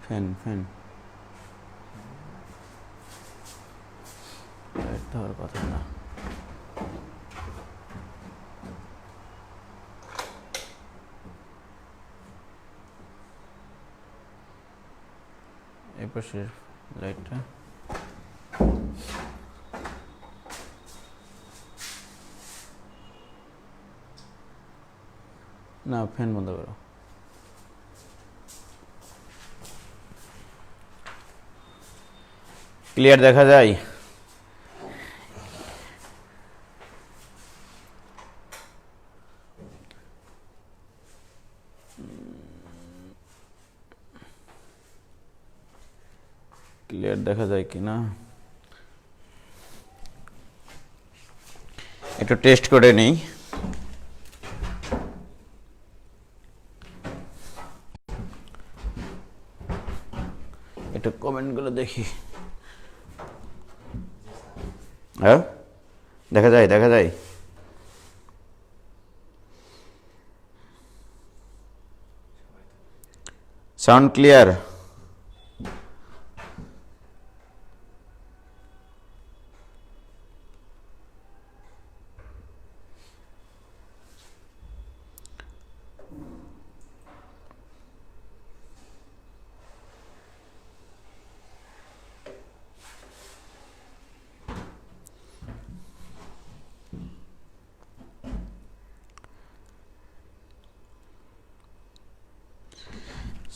Fan light দেওয়ার কথা না। এই পাশের লাইটটা না, ফ্যান বন্ধ করো। ক্লিয়ার দেখা যায়? ক্লিয়ার দেখা যায় কি না একটু টেস্ট করে নিই। একটু কমেন্টগুলো দেখি। হ্যাঁ, দেখা যায়। Sound clear?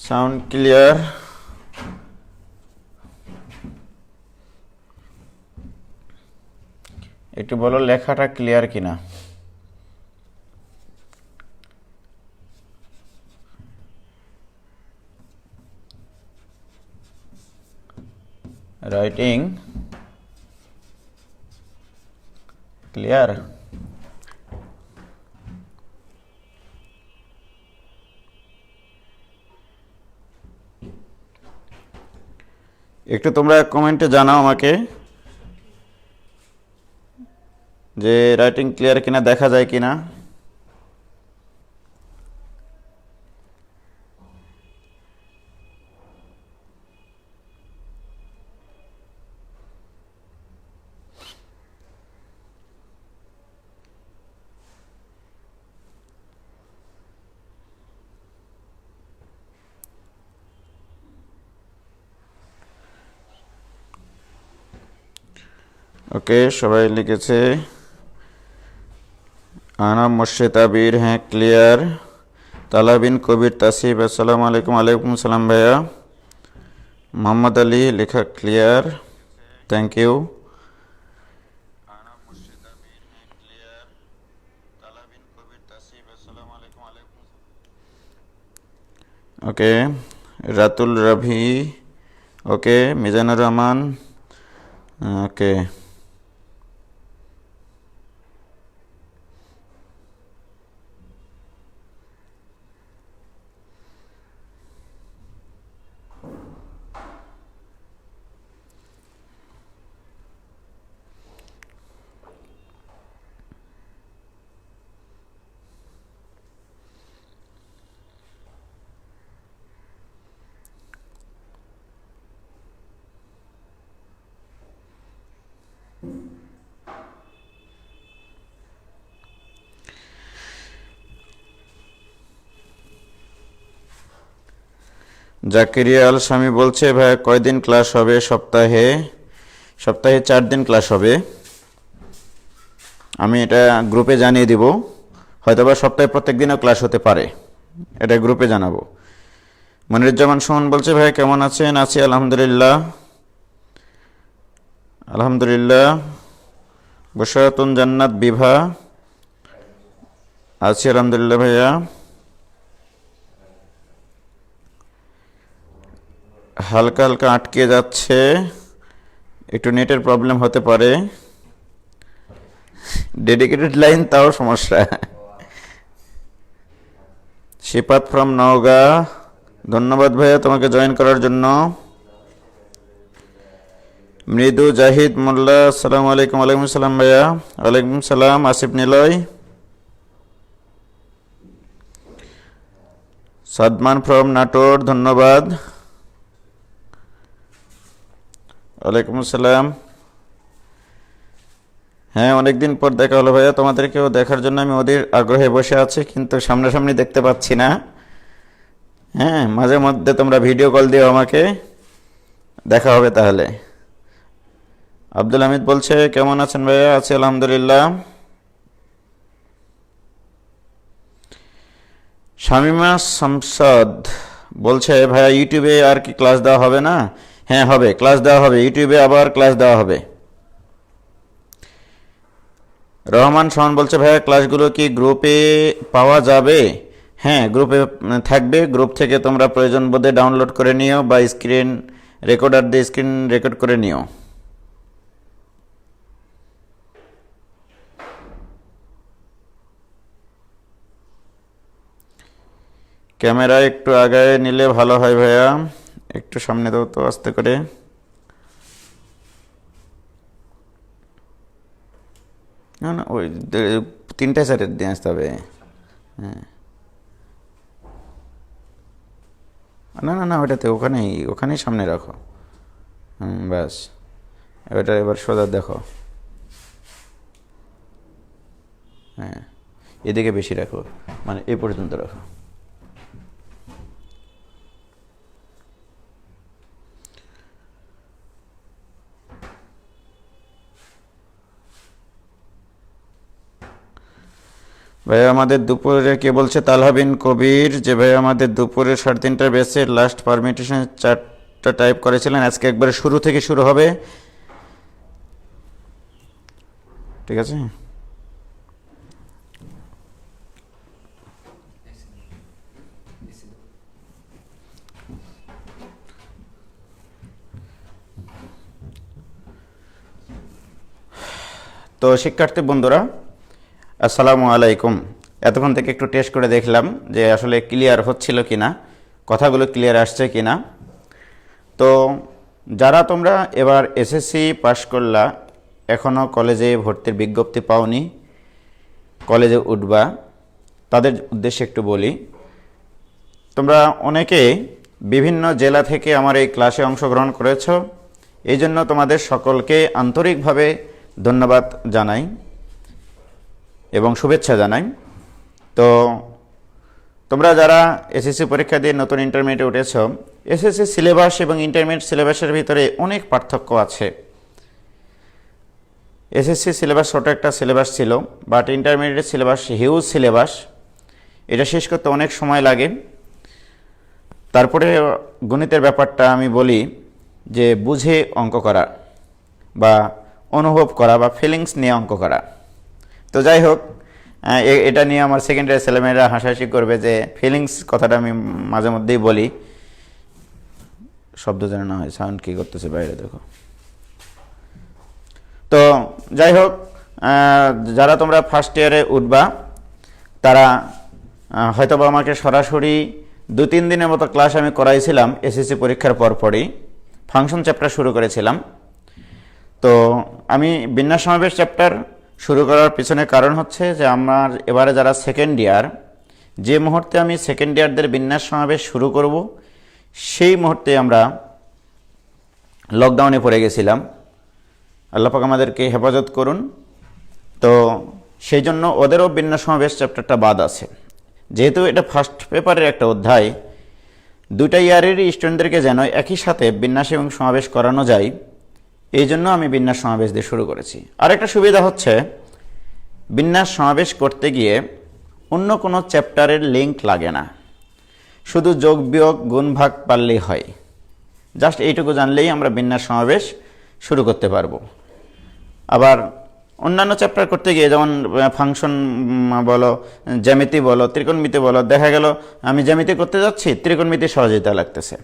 Sound clear? একটু বলো লেখাটা ক্লিয়ার কিনা। Writing clear? একটু তোমরা কমেন্টে জানাও আমাকে যে রাইটিং ক্লিয়ার কিনা, দেখা যায় কিনা। ওকে, সবাই লিখেছে। আনাম মুর্শিদ আবির, হ্যাঁ ক্লিয়ার। তালাবিন কবির তাসিফ, আসসালামু আলাইকুম। আলাইকুম সালাম ভাইয়া। মোহাম্মদ আলী লেখা ক্লিয়ার, থ্যাংক ইউ। ওকে, রাতুল রবি, ওকে। মিজানুর রহমান, ওকে। জাকিরিয়া আল স্বামী বলছে ভাইয়া কয়দিন ক্লাস হবে? সপ্তাহে 4 দিন ক্লাস হবে। আমি এটা গ্রুপে জানিয়ে দিব, হয়তোবা সপ্তাহে প্রত্যেক দিনও ক্লাস হতে পারে, এটা গ্রুপে জানাবো। মনিরুজ্জামান সুমন বলছে ভাইয়া কেমন আছেন? আছি আলহামদুলিল্লাহ। বশরাতুন জান্নাত বিভা, আছি আলহামদুলিল্লাহ ভাইয়া। হালকা হালকা আটকে যাচ্ছে, একটু নেটের প্রবলেম হতে পারে। ডেডিকেটেড লাইন তাও সমস্যা। শিপাত ফ্রম নওগাঁ, ধন্যবাদ ভাইয়া তোমাকে জয়েন করার জন্য। মৃদু জাহিদ মোল্লা, আসসালামু আলাইকুম। ওয়ালাইকুম সালাম ভাইয়া। ওয়ালাইকুম সালাম। আসিফ নিলয়, সাদমান ফ্রম নাটোর, ধন্যবাদ। ওয়ালাইকুম আসসালাম। হ্যাঁ, অনেকদিন পর দেখা হলো ভাইয়া, তোমাদেরকেও দেখার জন্য আমি ওদের আগ্রহে বসে আছি, কিন্তু সামনাসামনি দেখতে পাচ্ছি না। হ্যাঁ, মাঝে মধ্যে তোমরা ভিডিও কল দিও আমাকে, দেখা হবে তাহলে। আব্দুল হামিদ বলছে, কেমন আছেন ভাইয়া? আছি আলহামদুলিল্লাহ। শামিমা শামসাদ বলছে, ভাইয়া ইউটিউবে আর কি ক্লাস দেওয়া হবে না? হ্যাঁ হবে, ক্লাস দেওয়া হবে, ইউটিউবে আবার ক্লাস দেওয়া হবে। রহমান শাওন বলছে, ভাইয়া ক্লাসগুলো কি গ্রুপে পাওয়া যাবে? হ্যাঁ, গ্রুপে থাকবে। গ্রুপ থেকে তোমরা প্রয়োজন বোধে ডাউনলোড করে নিও বা স্ক্রিন রেকর্ডার দিয়ে স্ক্রিন রেকর্ড করে নিও। ক্যামেরা একটু আগায় নিলে ভালো হয় ভাইয়া, একটু সামনে দাও তো আস্তে করে। না না, ওই 3টে সেটের দিয়ে আসতে হবে। হ্যাঁ, না না না, ওইটাতে ওখানেই ওখানেই সামনে রাখো। ব্যাস, ওইটা এবার সোজা দেখো। হ্যাঁ, এদিকে বেশি রাখো, মানে এই পর্যন্ত রাখো। ভাই আমাদের দুপুরে কে বলছে? তালহা বিন কবির, যে ভাই আমাদের দুপুরে 3:30টার ব্যাচে লাস্ট পারমিটেশন 4টা টাইপ করেছিলেন, আজকে একবারে শুরু থেকে শুরু হবে। ঠিক আছে। তো শিক্ষার্থী বন্ধুরা, আসসালামু আলাইকুম। এতক্ষণ থেকে একটু টেস্ট করে দেখলাম যে আসলে ক্লিয়ার হচ্ছিল কি না, কথাগুলো ক্লিয়ার আসছে কি না। তো যারা তোমরা এবার এসএসসি পাশ করলা, এখনও কলেজে ভর্তির বিজ্ঞপ্তি পাওনি, কলেজে উঠবা, তাদের উদ্দেশ্যে একটু বলি। তোমরা অনেকে বিভিন্ন জেলা থেকে আমার এই ক্লাসে অংশগ্রহণ করেছ, এই জন্য তোমাদের সকলকে আন্তরিকভাবে ধন্যবাদ জানাই এবং শুভেচ্ছা জানাই। তো তোমরা যারা এসএসসি পরীক্ষা দিয়ে নতুন ইন্টারমিডিয়েটে উঠেছ, এসএসসি সিলেবাস এবং ইন্টারমিডিয়েট সিলেবাসের ভিতরে অনেক পার্থক্য আছে। এসএসসি সিলেবাস ছোটো একটা সিলেবাস ছিল, but intermediate syllabus huge syllabus. এটা শেষ করতে অনেক সময় লাগে। তারপরে গণিতের ব্যাপারটা আমি বলি যে বুঝে অঙ্ক করা বা অনুভব করা বা ফিলিংস নিয়ে অঙ্ক করা। তো যাই হোক, এটা নিয়ে আমার সেকেন্ড ইয়ারের ছেলেমেয়েরা হাসাহাসি করবে যে ফিলিংস কথাটা আমি মাঝে মধ্যেই বলি। শব্দ যেন না হয়, সাউন্ড কী করতেছে বাইরে দেখো। তো যাই হোক, যারা তোমরা ফার্স্ট ইয়ারে উঠবা তারা হয়তোবা আমাকে সরাসরি 2-3 দিনের মতো ক্লাস আমি করাইছিলাম এসএসসি পরীক্ষার পরপরই। ফাংশন চ্যাপ্টার শুরু করেছিলাম। তো আমি বিন্যাস সমাবেশ চ্যাপ্টার শুরু করার পিছনে কারণ হচ্ছে যে আমার এবারে যারা সেকেন্ড ইয়ার, যে মুহূর্তে আমি সেকেন্ড ইয়ারদের বিন্যাস সমাবেশ শুরু করব, সেই মুহূর্তে আমরা লকডাউনে পড়ে গেছিলাম। আল্লাহ পাক আমাদেরকে হেফাজত করুন। তো সেই জন্য ওদেরও বিন্যাস সমাবেশ চ্যাপ্টারটা বাদ আছে। যেহেতু এটা ফার্স্ট পেপারের একটা অধ্যায়, 2টা ইয়ারেরই স্টুডেন্টদেরকে যেন একই সাথে বিন্যাস এবং সমাবেশ করানো যায়, এই জন্য আমি বিন্যাস সমাবেশ দিয়ে শুরু করেছি। আরেকটা সুবিধা হচ্ছে, বিন্যাস সমাবেশ করতে গিয়ে অন্য কোনো চ্যাপ্টারের লিঙ্ক লাগে না, শুধু যোগ বিয়োগ গুণ ভাগ পারলেই হয়। জাস্ট এইটুকু জানলেই আমরা বিন্যাস সমাবেশ শুরু করতে পারবো। আবার অন্যান্য চ্যাপ্টার করতে গিয়ে, যেমন ফাংশন বলো, জ্যামিতি বলো, ত্রিকোণমিতি বলো, দেখা গেল আমি জ্যামিতি করতে যাচ্ছি, ত্রিকোণমিতি সহযোগিতা লাগতেছে।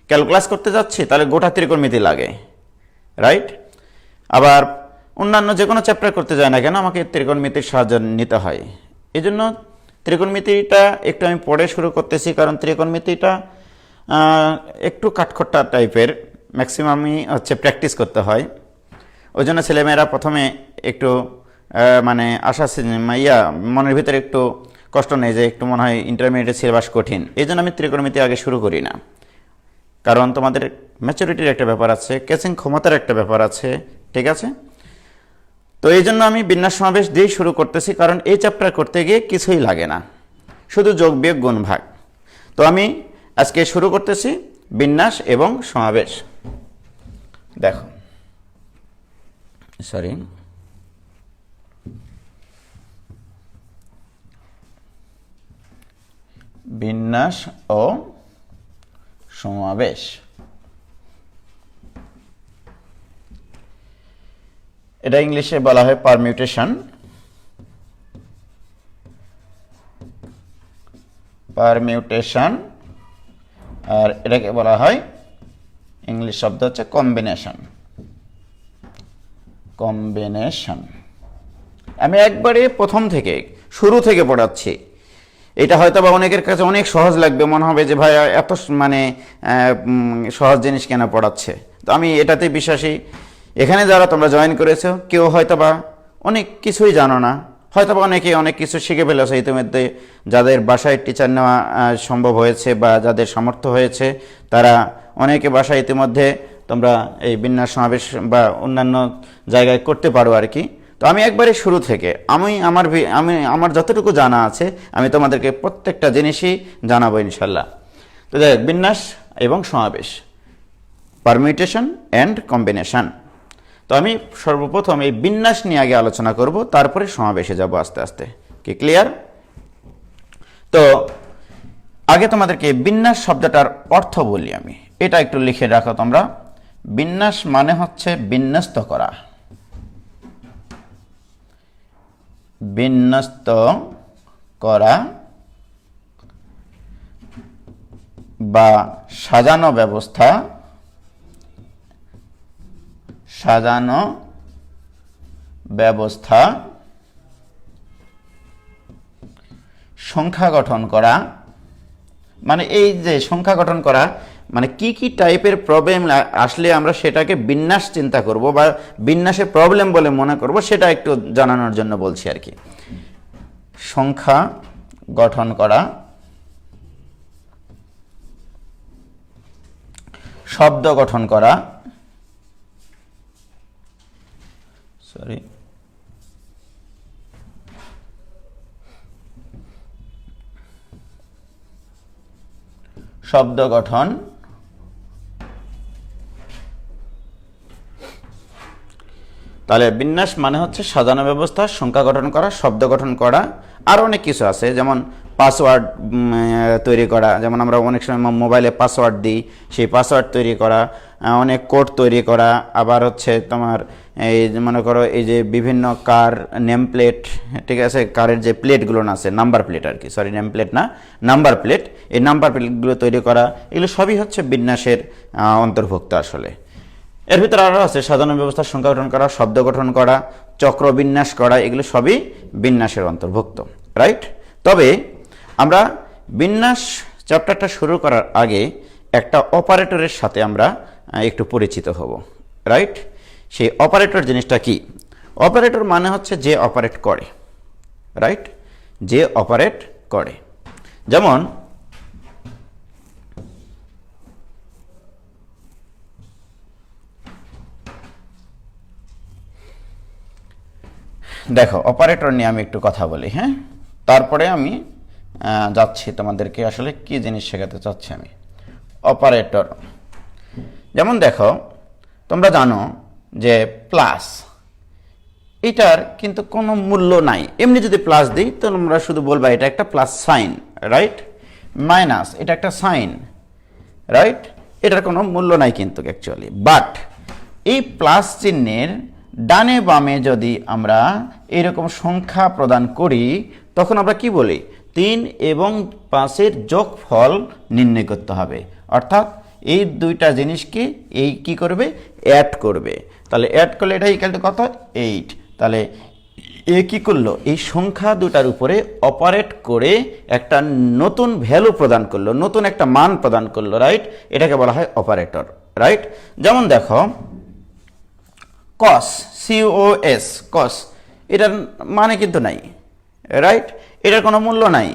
ক্যালকুলাস করতে যাচ্ছি, তাহলে গোটা ত্রিকোণমিতি লাগে, রাইট? আবার অন্যান্য যে কোনো চ্যাপ্টার করতে যায় না কেন, আমাকে ত্রিকোণমিতির সাহায্য নিতে হয়। এই জন্য ত্রিকোণমিতিটা একটু আমি পড়ে শুরু করতেছি, কারণ ত্রিকোণমিতিটা একটু কাঠখোট্টা টাইপের, ম্যাক্সিমামই হচ্ছে প্র্যাকটিস করতে হয়। ওই জন্য ছেলেমেয়েরা প্রথমে একটু মানে মনের ভিতরে একটু কষ্ট নেই যে একটু মনে হয় ইন্টারমিডিয়েট সিলেবাস কঠিন, এই জন্য আমি ত্রিকোণমিতি আগে শুরু করি না। কারণ তোমাদের ম্যাচুরিটির একটা ব্যাপার আছে, ক্যাচিং ক্ষমতার একটা ব্যাপার আছে, ঠিক আছে। তো এই জন্য আমি বিন্যাস সমাবেশ দিয়েই শুরু করতেছি, কারণ এই চ্যাপ্টার করতে গিয়ে কিছুই লাগে না, শুধু যোগ বিয়োগ গুণ ভাগ। তো আমি আজকে শুরু করতেছি বিন্যাস এবং সমাবেশ। দেখো, সরি, বিন্যাস ও সমাবেশ। এটা ইংলিশে বলা হয় পারমিউটেশন। পারমিউটেশন, আর এটাকে বলা হয় ইংলিশ শব্দ হচ্ছে কম্বিনেশন। কম্বিনেশন আমি একবারে প্রথম থেকে শুরু থেকে পড়াচ্ছি। এটা হয়তো বা অনেকের কাছে অনেক সহজ লাগবে, মনে হবে যে ভাই এত সহজ জিনিস কেন পড়াচ্ছে। তো আমি এটাতে বিশ্বাসী। এখানে যারা তোমরা জয়েন করেছো, কেউ হয়তো বা অনেক কিছুই জানো না, হয়তো বা অনেকে অনেক কিছু শিখে ফেলেছে ইতিমধ্যে। যাদের বাসায় টিচার নেওয়া সম্ভব হয়েছে বা যাদের সামর্থ্য হয়েছে, তারা অনেকে বাসায় ইতিমধ্যে তোমরা এই বিন্যাস সমাবেশ বা অন্যান্য জায়গায় করতে পারো আর কি। তো আমি একবারে শুরু থেকে আমি আমার যতটুকু জানা আছে আমি তোমাদেরকে প্রত্যেকটা জিনিসই জানাবো ইনশাল্লাহ। তো দেখ, বিন্যাস এবং সমাবেশ, পারমিউটেশন অ্যান্ড কম্বিনেশন। তো আমি সর্বপ্রথম এই বিন্যাস নিয়ে আগে আলোচনা করব, তারপরে সমাবেশে যাব আস্তে আস্তে। কি ক্লিয়ার? তো আগে তোমাদেরকে বিন্যাস শব্দটার অর্থ বলি আমি, এটা একটু লিখে রাখো তোমরা। বিন্যাস মানে হচ্ছে বিন্যস্ত করা, বিন্যস্ত করা বা সাজানো ব্যবস্থা, সাজানো ব্যবস্থা, সংখ্যা গঠন করা। মানে এই যে সংখ্যা গঠন করা, মানে কি কি টাইপের প্রবলেম আসলে আমরা সেটাকে বিন্যাস চিন্তা করব বা বিন্যাসে প্রবলেম বলে মনে করব, সেটা একটু জানানোর জন্য বলছি আর কি। সংখ্যা গঠন করা, শব্দ গঠন করা, সরি, শব্দ গঠন, তাহলে বিন্যাস মানে হচ্ছে সাজানো ব্যবস্থা, সংখ্যা গঠন করা, শব্দ গঠন করা। আর অনেক কিছু আছে, যেমন পাসওয়ার্ড তৈরি করা, যেমন আমরা অনেক সময় মোবাইলে পাসওয়ার্ড দিই, সেই পাসওয়ার্ড তৈরি করা, অনেক কোড তৈরি করা। আবার হচ্ছে তোমার এই মনে করো এই যে বিভিন্ন কার নেম প্লেট, ঠিক আছে, কারের যে প্লেটগুলো আছে, নাম্বার প্লেট আর কি, সরি নেম প্লেট না, নাম্বার প্লেট, এই নাম্বার প্লেটগুলো তৈরি করা, এগুলো সবই হচ্ছে বিন্যাসের অন্তর্ভুক্ত আসলে। এর ভিতরে আরও আছে সাজানো ব্যবস্থার সংখ্যা গঠন করা, শব্দ গঠন করা, চক্র বিন্যাস করা, এগুলো সবই বিন্যাসের অন্তর্ভুক্ত, রাইট। তবে আমরা বিন্যাস চ্যাপ্টারটা শুরু করার আগে একটা অপারেটরের সাথে আমরা একটু পরিচিত হব, রাইট। সেই অপারেটর জিনিসটা কি? অপারেটর মানে হচ্ছে যে অপারেট করে, রাইট, যে অপারেট করে। যেমন দেখো, অপারেটর নিয়ে আমি একটু কথা বলি, হ্যাঁ, তারপরে আমি যাচ্ছি তোমাদেরকে আসলে কি জিনিস শেখাতে চাচ্ছি আমি। অপারেটর যেমন দেখো, তোমরা জানো যে প্লাস, এটার কিন্তু কোনো মূল্য নাই। এমনি যদি প্লাস দিই তো তোমরা শুধু বলবা এটা একটা প্লাস সাইন, রাইট। মাইনাস, এটা একটা সাইন, রাইট, এটার কোনো মূল্য নাই কিন্তু অ্যাকচুয়ালি। বাট এই প্লাস চিহ্নের ডানে বামে যদি আমরা এরকম সংখ্যা প্রদান করি, তখন আমরা কি বলি? 3 এবং 5-এর যোগফল নির্ণয় করতে হবে। অর্থাৎ এই দুইটা জিনিসকে এই কি করবে? অ্যাড করবে। তাহলে অ্যাড করলে এটা ইকুয়াল টু কত? 8। তাহলে এ কি করলো? এই সংখ্যা দুটার উপরে অপারেট করে একটা নতুন ভ্যালু প্রদান করলো, নতুন একটা মান প্রদান করলো, রাইট। এটাকে বলা হয় অপারেটর, রাইট। যেমন দেখো কস, COS, কস, এটার মানে কিন্তু নাই, রাইট, এটার কোনো মূল্য নাই।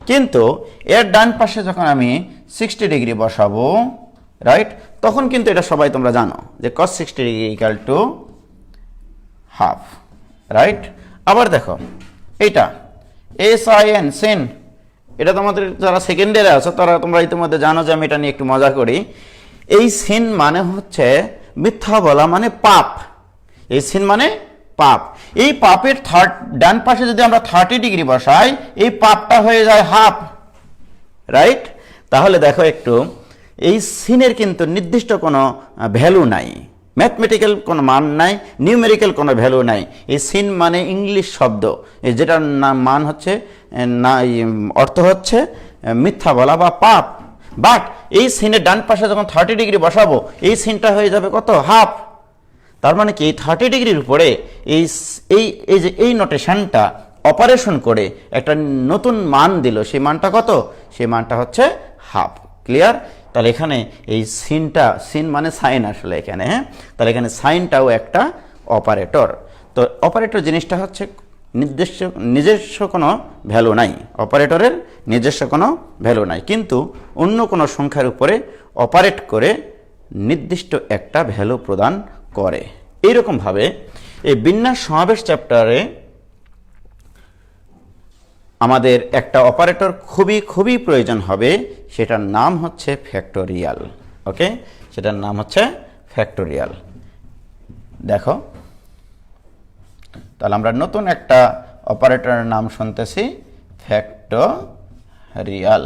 কিন্তু এর ডান পাশে যখন আমি 60 ডিগ্রি বসাবো, রাইট? তখন কিন্তু এটা সবাই তোমরা জানো যে cos 60 degree equal to half, right? আবার দেখো এইটা sin sin, এটা তোমাদের যারা সেকেন্ড ইয়ারে আছো তারা তোমরা ইতিমধ্যে জানো যে আমি এটা নিয়ে একটু মজা করি। এই সিন মানে হচ্ছে মিথ্যা বলা, মানে পাপ। এই সিন মানে পাপ। এই পাপের ডান পাশে যদি আমরা 30 ডিগ্রি বসাই, এই পাপটা হয়ে যায় হাফ, রাইট? তাহলে দেখো একটু, এই সিনের কিন্তু নির্দিষ্ট কোনো ভ্যালু নাই, ম্যাথমেটিক্যাল কোনো মান নাই, নিউমেরিক্যাল কোনো ভ্যালু নাই। এই সিন মানে ইংলিশ শব্দ, যেটার মান হচ্ছে না, অর্থ হচ্ছে মিথ্যা বলা বা পাপ। বাট এই সিনের ডান পাশে যখন 30 ডিগ্রি বসাবো, এই সিনটা হয়ে যাবে কত? হাফ। তার মানে কি 30 ডিগ্রির উপরে এই এই যে এই নোটেশনটা অপারেশন করে একটা নতুন মান দিল, সেই মানটা কত? সেই মানটা হচ্ছে হাফ। ক্লিয়ার? তাহলে এখানে এই সিন মানে সাইন আসলে এখানে, হ্যাঁ? তাহলে এখানে সাইনটাও একটা অপারেটর। তো অপারেটর জিনিসটা হচ্ছে নিজস্ব কোনো ভ্যালু নাই, অপারেটরের নিজস্ব কোনো ভ্যালু নাই, কিন্তু অন্য কোনো সংখ্যার উপরে অপারেট করে নির্দিষ্ট একটা ভ্যালু প্রদান করে। এইরকমভাবে এই বিন্যাস সমাবেশ চ্যাপ্টারে আমাদের একটা অপারেটর খুবই প্রয়োজন হবে, সেটার নাম হচ্ছে ফ্যাক্টোরিয়াল। ওকে, সেটার নাম হচ্ছে ফ্যাক্টোরিয়াল। দেখো, তাহলে আমরা নতুন একটা অপারেটরের নাম শুনতেছি, ফ্যাক্টোরিয়াল।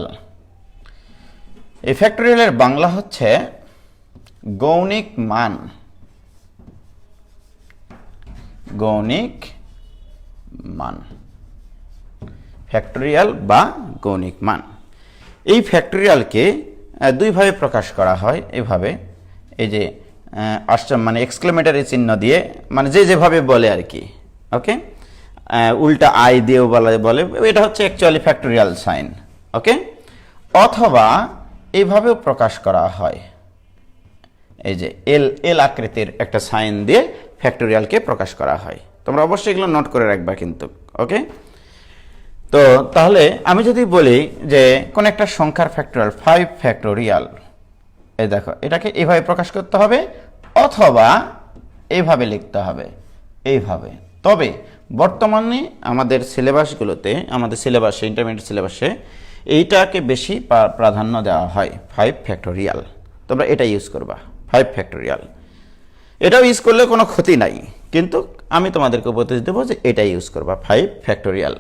এই ফ্যাক্টোরিয়ালের বাংলা হচ্ছে গৌণিক মান। গৌণিক মান, ফ্যাক্টোরিয়াল বা গৌণিক মান। এই ফ্যাক্টোরিয়ালকে দুইভাবে প্রকাশ করা হয়, এভাবে, এই যে মানে এক্সক্লেমেটরি চিহ্ন দিয়ে, মানে যেভাবে বলে আর কি। ওকে, উল্টা আই দিয়েও বলে, এটা হচ্ছে অ্যাকচুয়ালি ফ্যাক্টোরিয়াল সাইন। ওকে, অথবা এইভাবেও প্রকাশ করা হয়, এই যে এল আকৃতির একটা সাইন দিয়ে ফ্যাক্টোরিয়ালকে প্রকাশ করা হয়। তোমরা অবশ্যই এগুলো নোট করে রাখবা কিন্তু। ওকে, তো তাহলে আমি যদি বলি যে কোন একটা সংখ্যার ফ্যাক্টোরিয়াল 5 ফ্যাক্টোরিয়াল, এই দেখো এটাকে এইভাবে প্রকাশ করতে হবে অথবা এইভাবে লিখতে হবে, এইভাবে। তবে বর্তমানে আমাদের সিলেবাসগুলোতে, আমাদের সিলেবাসে, ইন্টারমিডিয়েট সিলেবাসে এইটাকে বেশি প্রাধান্য দেওয়া হয়, 5 ফ্যাক্টোরিয়াল। তোমরা এটা ইউজ করবা, 5 ফ্যাক্টোরিয়াল। এটাও ইউজ করলে কোনো ক্ষতি নাই, কিন্তু আমি তোমাদেরকে উপদেশ দেবো যে এটা ইউজ করবা, 5 ফ্যাক্টোরিয়াল।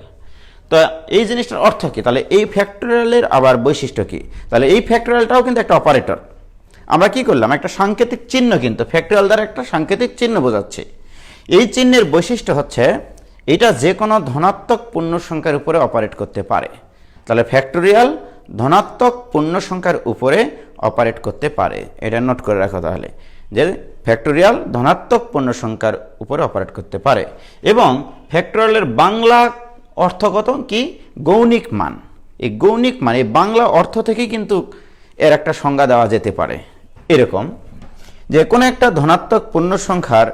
তো এই জিনিসটার অর্থ কি? তাহলে এই ফ্যাক্টোরিয়ালের আবার বৈশিষ্ট্য কি? তাহলে এই ফ্যাক্টোরিয়ালটাও কিন্তু একটা অপারেটর। আমরা কি করলাম? একটা সাংকেতিক চিহ্ন, কিন্তু ফ্যাক্টোরিয়াল দ্বারা একটা সাংকেতিক চিহ্ন বোঝাচ্ছে। এই চিহ্নের বৈশিষ্ট্য হচ্ছে এটা যে কোনো ধনাত্মক পূর্ণ সংখ্যার উপরে অপারেট করতে পারে। তাহলে ফ্যাক্টোরিয়াল ধনাত্মক পূর্ণ সংখ্যার উপরে অপারেট করতে পারে, এটা নোট করে রাখো তাহলে, যে ফ্যাক্টোরিয়াল ধনাত্মক পূর্ণ সংখ্যার উপরে অপারেট করতে পারে। এবং ফ্যাক্টোরিয়ালের বাংলা অর্থগত কি? গৌণিক মান। এই গৌণিক মান, এই বাংলা অর্থ থেকেই কিন্তু এর একটা সংজ্ঞা দেওয়া যেতে পারে, এরকম যে কোনো একটা ধনাত্মক পূর্ণ সংখ্যার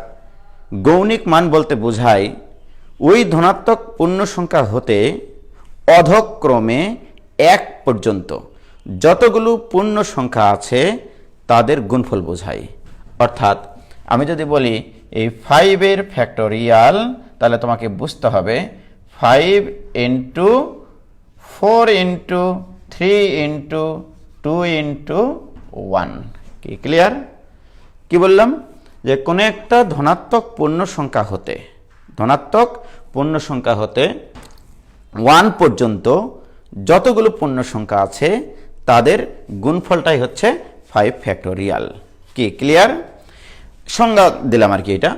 গৌণিক মান বলতে বোঝায় ওই ধনাত্মক পূর্ণ সংখ্যা হতে অধক্রমে 1 পর্যন্ত যতগুলো পূর্ণ সংখ্যা আছে তাদের গুণফল বোঝায়। অর্থাৎ আমি যদি বলি এই 5 এর ফ্যাক্টোরিয়াল, তাহলে তোমাকে বুঝতে হবে 5 ইন্টু 4 ইন্টু 3 ইন্টু 2 ইন্টু 1। কি ক্লিয়ার? কি বললাম? যে কোনো একটা ধনাত্মক পূর্ণ সংখ্যা হতে, ধনাত্মক পূর্ণ সংখ্যা হতে 1 পর্যন্ত যতগুলো পূর্ণ সংখ্যা আছে তাদের গুণফলটাই হচ্ছে 5 ফ্যাক্টোরিয়াল। কি ক্লিয়ার? সংজ্ঞা দিলাম আর কি এটা।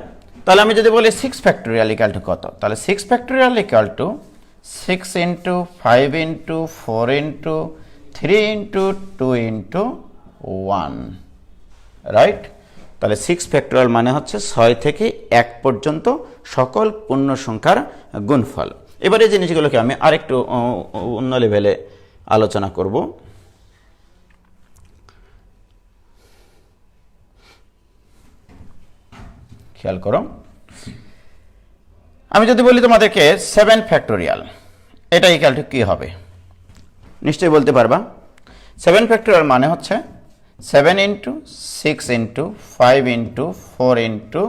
তাহলে আমি যদি বলি 6 ফ্যাক্টোরিয়াল ইকুয়াল টু কত? তাহলে 6 factorial equal two 6 into 5 into 4 into 3 into 2 into 1, right? তাহলে 6 ফ্যাক্টোরিয়াল মানে হচ্ছে 6 থেকে 1 পর্যন্ত সকল পূর্ণ সংখ্যার গুণফল। এবারে এই জিনিসগুলোকে আমি আরেকটু অন্য লেভেলে আলোচনা করব। খেয়াল করো, আমি যদি বলি তোমাদেরকে 7 ফ্যাক্টোরিয়াল, এটা ইকুয়াল টু কি হবে? নিশ্চয়ই বলতে পারবা। 7 ফ্যাক্টোরিয়াল মানে হচ্ছে 7 into 6 into 5 into 4 into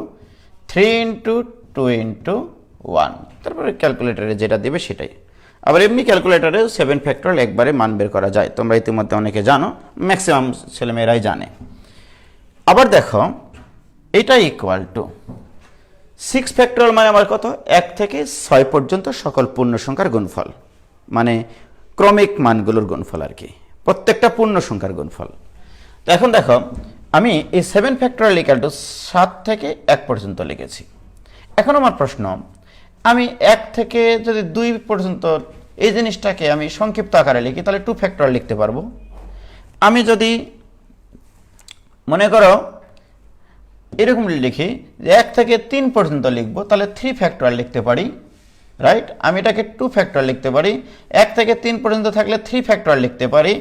3 into 2 into 1, তারপরে ক্যালকুলেটারে যেটা দেবে সেটাই। আবার এমনি ক্যালকুলেটারে 7 ফ্যাক্টরিয়াল একবারে মান বের করা যায়, তোমরা ইতিমধ্যে অনেকে জানো, ম্যাক্সিমাম ছেলেমেয়েরাই জানে। আবার দেখো এটা ইকুয়াল টু 6 ফ্যাক্টরিয়াল মানে আমার কত, 1 থেকে 6 পর্যন্ত সকল পূর্ণ সংখ্যার গুণফল, মানে ক্রমিক মানগুলোর গুণফল আর কি, প্রত্যেকটা পূর্ণ সংখ্যার গুণফল। তো এখন দেখো আমি এই 7 ফ্যাক্টরিয়াল ইকুয়াল টু 7 থেকে 1 পর্যন্ত লিখেছি। এখন আমার প্রশ্ন, আমি 1 থেকে যদি 2 পর্যন্ত এই জিনিসটাকে আমি সংক্ষিপ্ত আকারে লিখি তাহলে 2 ফ্যাক্টরিয়াল লিখতে পারবো। আমি যদি মনে করো এরকম লিখি যে 1 থেকে 3 পর্যন্ত লিখবো তাহলে 3 ফ্যাক্টরিয়াল লিখতে পারি, রাইট। আমি এটাকে 2 ফ্যাক্টরিয়াল লিখতে পারি। 1 থেকে 3 পর্যন্ত থাকলে 3 ফ্যাক্টরিয়াল লিখতে পারি।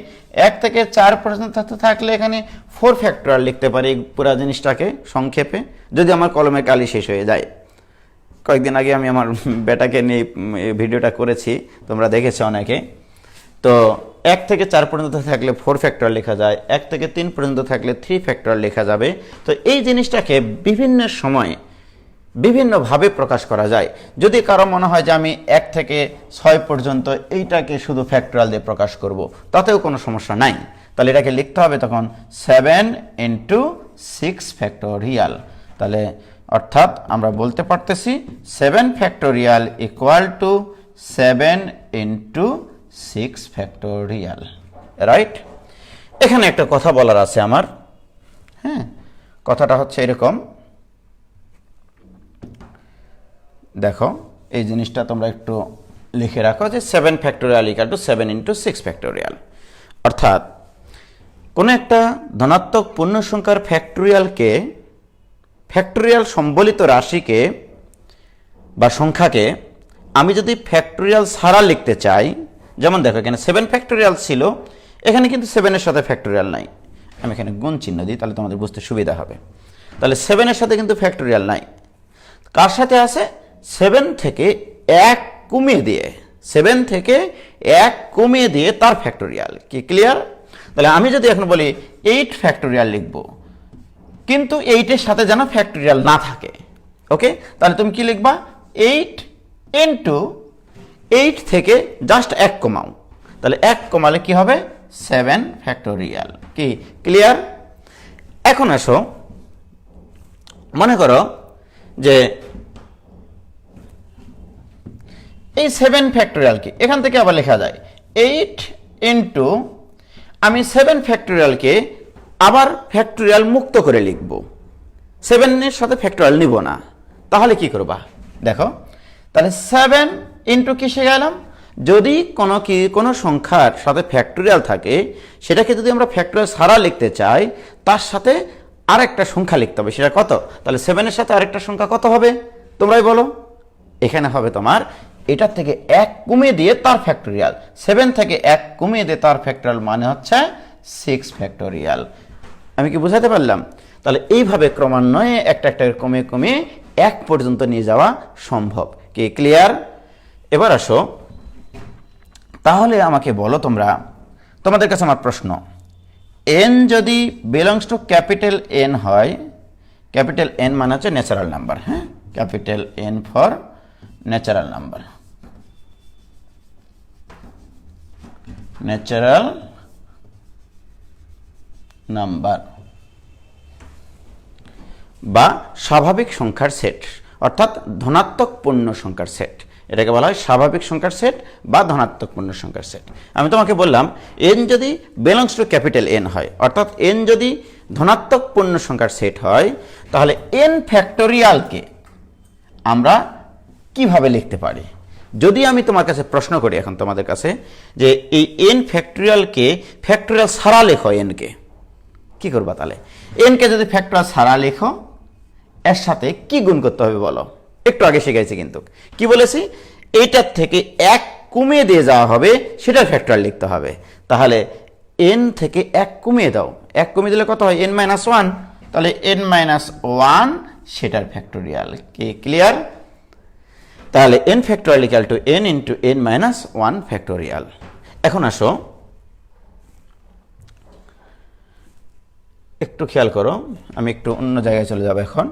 1 থেকে 4 পর্যন্ত থাকলে এখানে 4 ফ্যাক্টরিয়াল লিখতে পারি পুরো জিনিসটাকে সংক্ষেপে, যদি আমার কলমের কালি শেষ হয়ে যায়। কয়েকদিন আগে আমি আমার বেটাকে নিয়ে ভিডিওটা করেছি, তোমরা দেখেছো অনেকে। তো 1 থেকে 4 পর্যন্ত থাকলে 4 ফ্যাক্টরিয়াল লেখা যায়, 1 থেকে 3 পর্যন্ত থাকলে 3 ফ্যাক্টরিয়াল লেখা যাবে। তো এই জিনিসটাকে বিভিন্ন সময়ে বিভিন্নভাবে প্রকাশ করা যায়। যদি কারো মনে হয় যে আমি 1 থেকে 6 পর্যন্ত এইটাকে শুধু ফ্যাক্টরিয়াল দিয়ে প্রকাশ করব, তাতেও কোনো সমস্যা নাই। তাহলে এটাকে লিখতে হবে তখন 7 ইন্টু 6 ফ্যাক্টরিয়াল। তাহলে অর্থাৎ আমরা বলতে পারতেছি 7 factorial equal to 7 into 6 factorial, right. এখানে একটা কথা বলার আছে আমার, হ্যাঁ। কথাটা হচ্ছে এরকম, দেখো এই জিনিসটা তোমরা একটু লিখে রাখো যে 7 factorial equal to 7 into 6 factorial. অর্থাৎ কোনো একটা ধনাত্মক পূর্ণ সংখ্যার ফ্যাক্টরিয়ালকে, ফ্যাক্টরিয়াল সম্বলিত রাশিকে বা সংখ্যাকে আমি যদি ফ্যাক্টরিয়াল ছাড়া লিখতে চাই, যেমন দেখো এখানে 7 ফ্যাক্টরিয়াল ছিল, এখানে কিন্তু 7-এর সাথে ফ্যাক্টরিয়াল নাই। আমি এখানে গুণ চিহ্ন দিই তাহলে তোমাদের বুঝতে সুবিধা হবে। তাহলে 7-এর সাথে কিন্তু ফ্যাক্টরিয়াল নাই, কার সাথে আছে? 7 থেকে 1 কমিয়ে দিয়ে, 7 থেকে 1 কমিয়ে দিয়ে তার ফ্যাক্টরিয়াল। কি ক্লিয়ার? তাহলে আমি যদি এখন বলি 8 ফ্যাক্টরিয়াল লিখব, কিন্তু 8-এর সাথে যেন ফ্যাক্টরিয়াল না থাকে, ওকে। তাহলে তুমি কি লিখবা? 8 ইন্টু 8 থেকে জাস্ট 1 কমাও, তাহলে 1 কমালে কি হবে? 7 ফ্যাক্টরিয়াল। কি ক্লিয়ার? এখন আসো, মনে করো যে এই 7 ফ্যাক্টরিয়ালকে এখান থেকে আবার লেখা যায় 8 ইন্টু, আমি 7 ফ্যাক্টরিয়ালকে আবার ফ্যাক্টরিয়াল মুক্ত করে লিখব, 7-এর সাথে ফ্যাক্টরিয়াল নিব না। তাহলে কি করবা? দেখো তাহলে 7 ইন্টু কিসে গেলাম, যদি কোনো সংখ্যার সাথে ফ্যাক্টরিয়াল থাকে, সেটাকে যদি আমরা ফ্যাক্টরিয়াল ছাড়া লিখতে চাই, তার সাথে আরেকটা সংখ্যা লিখতে হবে। সেটা কত? তাহলে 7-এর সাথে আরেকটা সংখ্যা কত হবে তোমরাই বলো? এখানে হবে তোমার এটার থেকে 1 কমিয়ে দিয়ে তার ফ্যাক্টরিয়াল, 7 থেকে 1 কমিয়ে দিয়ে তার ফ্যাক্টরিয়াল মানে হচ্ছে 6 ফ্যাক্টরিয়াল। আমি কি বুঝাতে পারলাম? তাহলে এইভাবে ক্রমান্বয়ে একটা একটা কমিয়ে কমিয়ে 1 পর্যন্ত নিয়ে যাওয়া সম্ভব। কি ক্লিয়ার? এবার আসো, তাহলে আমাকে বলো তোমরা, তোমাদের কাছে আমার প্রশ্ন, n যদি বিলংস টু ক্যাপিটাল N হয়, ক্যাপিটাল N মানে হচ্ছে ন্যাচারাল নাম্বার, হ্যাঁ, capital N for natural number, natural number বা স্বাভাবিক সংখ্যার সেট, অর্থাৎ ধনাত্মক পূর্ণ সংখ্যার সেট, এটাকে বলা হয় স্বাভাবিক সংখ্যার সেট বা ধনাত্মক পূর্ণ সংখ্যার সেট। আমি তোমাকে বললাম n যদি বিলংস টু ক্যাপিটাল N হয়, অর্থাৎ n যদি ধনাত্মক পূর্ণ সংখ্যার সেট হয়, তাহলে n ফ্যাক্টরিয়ালকে আমরা কিভাবে লিখতে পারি? যদি আমি তোমার কাছে প্রশ্ন করি এখন তোমাদের কাছে যে এই n ফ্যাক্টরিয়ালকে ফ্যাক্টরিয়াল ছাড়া লেখো, n কে কি করবা? তাহলে n কে যদি ফ্যাক্টরিয়াল ছাড়া লেখো, এর সাথে কি গুণ করতে হবে বলো? একটু আগে শিখাইছি, কিন্তু কি বলেছি? এইটার থেকে 1 কমিয়ে দিয়ে যাওয়া হবে, সেটার ফ্যাক্টরিয়াল লিখতে হবে। তাহলে n থেকে 1 কমিয়ে দাও, 1 কমিয়ে দিলে কত হয়? n-1, তাহলে n-1 সেটার ফ্যাক্টরিয়াল। কি ক্লিয়ার? তাহলে n factorial equal to n into n-1 factorial. এখন আসো, একটু খেয়াল করো, আমি একটু অন্য জায়গায় চলে যাব এখন।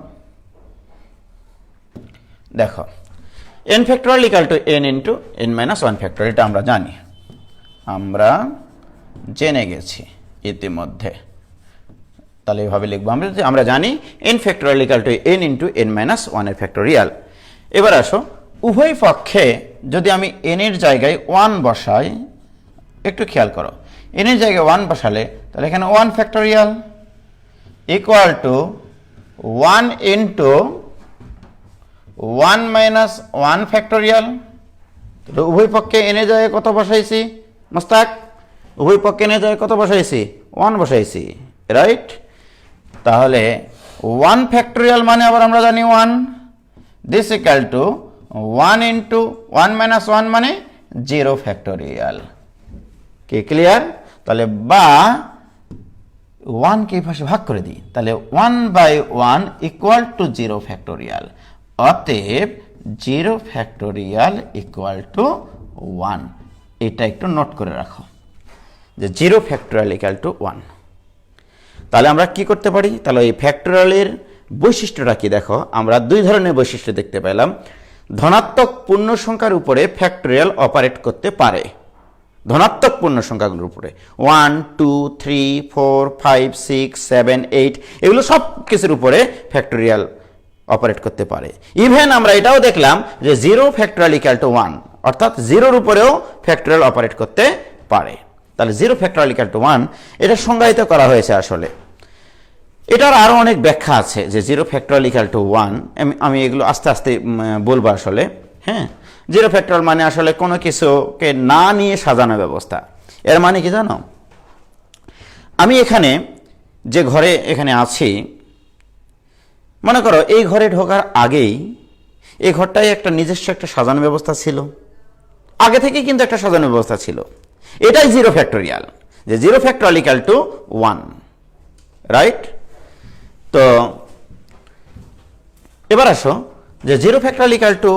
দেখো n factorial equal two n into n minus one factorial, এটা আমরা জানি, আমরা জেনে গেছি ইতিমধ্যে। তাহলে এইভাবে লিখবো আমরা জানি n factorial equal two n into n minus ওয়ানের ফ্যাক্টোরিয়াল। এবার আসো, উভয় পক্ষে যদি আমি n এর জায়গায় 1 বসাই, একটু খেয়াল করো, n এর জায়গায় 1 বসালে তাহলে এখানে 1 factorial equal two 1 into 1 minus 1 factorial. তো উভয় পক্ষে n এর জায়গায় কত বসাইছি মোস্তাক? উভয় পক্ষে n এর জায়গায় কত বসাইছি? 1 বসাইছি, রাইট? তাহলে 1 ফ্যাক্টোরিয়াল মানে আবার আমরা জানি 1, this equal two 1 into 1 minus 1 মানে 0 ফ্যাক্টোরিয়াল। কি ক্লিয়ার? তাহলে বা 1 কে পাশে ভাগ করে দিই, তাহলে 1/1 ইকুয়াল টু 0 ফ্যাক্টোরিয়াল। অতএব 0 ফ্যাক্টোরিয়াল ইকুয়াল টু 1। এটা একটু নোট করে রাখো যে 0 ফ্যাক্টোরিয়াল ইকুয়াল টু 1। তাহলে আমরা কি করতে পারি? তাহলে এই ফ্যাক্টোরিয়ালের বৈশিষ্ট্যটা কি দেখো, আমরা দুই ধরনের বৈশিষ্ট্য দেখতে পেলাম। ধনাত্মক পূর্ণ সংখ্যার উপরে ফ্যাক্টোরিয়াল অপারেট করতে পারে, ধনাত্মক পূর্ণ সংখ্যাগুলোর উপরে 1 2 3 4 5 6 7 8 এগুলো সব কিছুর উপরে ফ্যাক্টোরিয়াল অপারেট করতে পারে। ইভেন আমরা এটাও দেখলাম যে 0 ফ্যাক্টোরিয়াল ইকুয়াল টু 1, অর্থাৎ 0-র উপরেও ফ্যাক্টোরিয়াল অপারেট করতে পারে। তাহলে 0 ফ্যাক্টোরিয়াল ইকুয়াল টু 1 এটা সংজ্ঞায়িত করা হয়েছে। আসলে এটার আরও অনেক ব্যাখ্যা আছে যে 0 ফ্যাক্টোরিয়াল ইকুয়াল টু 1, আমি এগুলো আস্তে আস্তে বলবো আসলে। হ্যাঁ, 0 ফ্যাক্টোরিয়াল মানে আসলে কোনো কিছুকে না নিয়ে সাজানো ব্যবস্থা। এর মানে কি জানো, আমি এখানে যে ঘরে এখানে আছি, মনে করো এই ঘরে ঢোকার আগেই এই ঘরটাই একটা নিজস্ব একটা সাজানো ব্যবস্থা ছিল, আগে থেকেই কিন্তু একটা সাজানো ব্যবস্থা ছিল। এটাই 0 ফ্যাক্টোরিয়াল, যে 0 ফ্যাক্টোরিয়াল ইকুয়াল টু 1, রাইট? তো এবার আসো যে 0 ফ্যাক্টোরিয়াল ইকুয়াল টু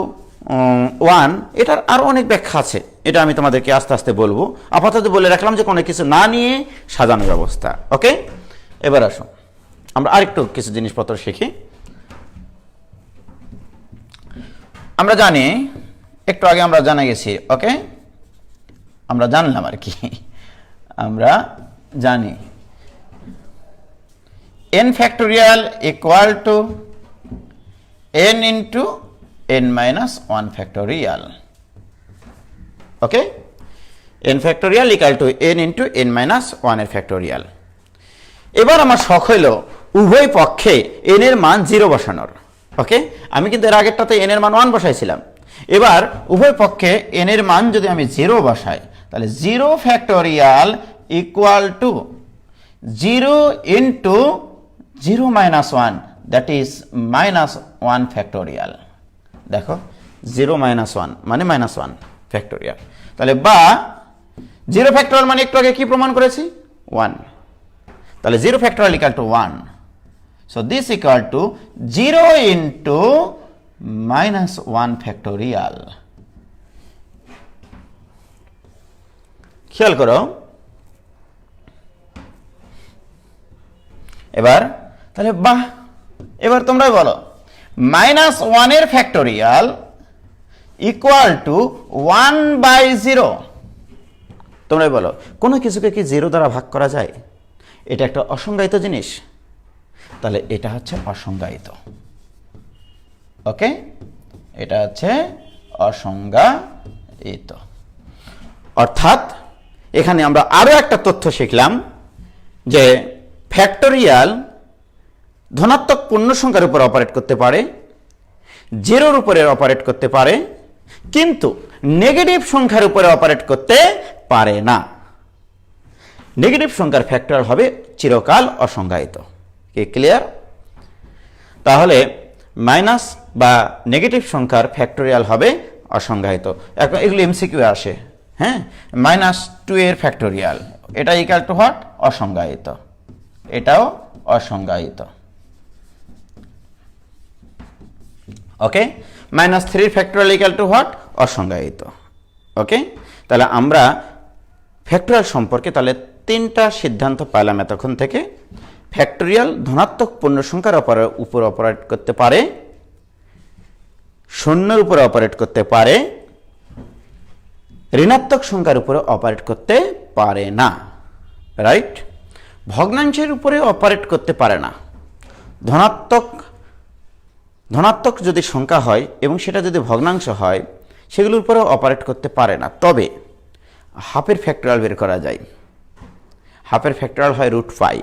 1 এটার আরও অনেক ব্যাখ্যা আছে, এটা আমি তোমাদেরকে আস্তে আস্তে বলবো। আপাতত বলে রাখলাম যে কোনো কিছু না নিয়ে সাজানো ব্যবস্থা। ওকে, এবার আসো আমরা আরেকটু কিছু জিনিসপত্র শিখি। আমরা জানি, একটু আগে আমরা জানা গেছি, ওকে, আমরা জানলাম আর কি, আমরা জানি n factorial equal two n into n minus 1 factorial. ওকে, n factorial equal two n into n minus 1 এর ফ্যাক্টোরিয়াল। এবার আমার শখ হইল উভয় পক্ষে n এর মান 0 বসানোর। ওকে, আমি কিন্তু এর আগেরটাতে n এর মান 1 বসাইছিলাম। এবার উভয় পক্ষে n এর মান যদি আমি 0 বসাই, তাহলে 0 factorial equal two 0 into 0 minus 1, that is minus 1 factorial. দেখো 0 মাইনাস 1 মানে মাইনাস 1 ফ্যাক্টোরিয়াল। তাহলে বা 0 ফ্যাক্টোরিয়াল মানে একটু আগে কি প্রমাণ করেছি? 1। তাহলে 0 factorial equal two 1, so this equal two 0 into minus 1 factorial. খেয়াল করো এবার, তাহলে বাহ, এবার তোমরাই বলো মাইনাস 1 এর ফ্যাক্টোরিয়াল ইকুয়াল টু 1/0। তোমরাই বলো কোনো কিছুকে কি 0 দ্বারা ভাগ করা যায়? এটা একটা অসংজ্ঞায়িত জিনিস, তাহলে এটা হচ্ছে অসংজ্ঞায়িত। ওকে, এটা হচ্ছে অসংজ্ঞায়িত। অর্থাৎ এখানে আমরা আরো একটা তথ্য শিখলাম যে ফ্যাক্টোরিয়াল ধনাত্মক পূর্ণ সংখ্যার উপর অপারেট করতে পারে, 0-র উপরে অপারেট করতে পারে, কিন্তু নেগেটিভ সংখ্যার উপরে অপারেট করতে পারে না। নেগেটিভ সংখ্যার ফ্যাক্টোরিয়াল হবে চিরকাল অসংজ্ঞায়িত। কি ক্লিয়ার? তাহলে মাইনাস বা নেগেটিভ সংখ্যার ফ্যাক্টোরিয়াল হবে অসংজ্ঞায়িত। এখন এগুলো এমসিকিউ আসে। হ্যাঁ, -2 এর ফ্যাক্টোরিয়াল, এটা ইকুয়াল টু হোয়াট? অসংজ্ঞায়িত। এটাও অসংজ্ঞায়িত। Okay, -3 factorial equal to what? অসংজ্ঞায়িত। ওকে, তাহলে আমরা ফ্যাক্টোরিয়াল সম্পর্কে তাহলে 3টা সিদ্ধান্ত পাইলাম এতক্ষণ থেকে। ফ্যাক্টোরিয়াল ধনাত্মক পূর্ণ সংখ্যার উপর অপারেট করতে পারে, শূন্যের উপরে অপারেট করতে পারে, ঋণাত্মক সংখ্যার উপরে অপারেট করতে পারে না, রাইট? ভগ্নাংশের উপরে অপারেট করতে পারে না। ধনাত্মক যদি সংখ্যা হয় এবং সেটা যদি ভগ্নাংশ হয়, সেগুলোর উপরে অপারেট করতে পারে না। তবে হাফের ফ্যাক্টরিয়াল বের করা যায়। হাফের ফ্যাক্টরিয়াল হয় √5।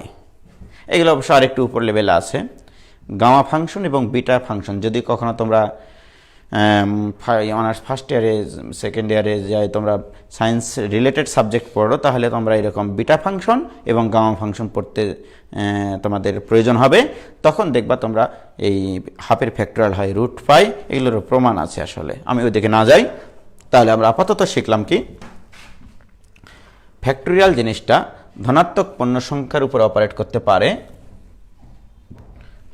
এগুলো অবশ্য আরেকটু উপর লেভেলে আছে। গামা ফাংশন এবং বিটা ফাংশন, যদি কখনো তোমরা অনার্স ফার্স্ট ইয়ারে, সেকেন্ড ইয়ারে যাই তোমরা সায়েন্স রিলেটেড সাবজেক্ট পড়ো, তাহলে তোমরা এরকম বিটা ফাংশন এবং গামা ফাংশন পড়তে তোমাদের প্রয়োজন হবে। তখন দেখবা তোমরা এই হাফের ফ্যাক্টরিয়াল হয় √5, এগুলোর প্রমাণ আছে। আসলে আমি ওইদিকে না যাই। তাহলে আমরা আপাতত শিখলাম কি, ফ্যাক্টরিয়াল জিনিসটা ধনাত্মক পূর্ণ সংখ্যার উপর অপারেট করতে পারে।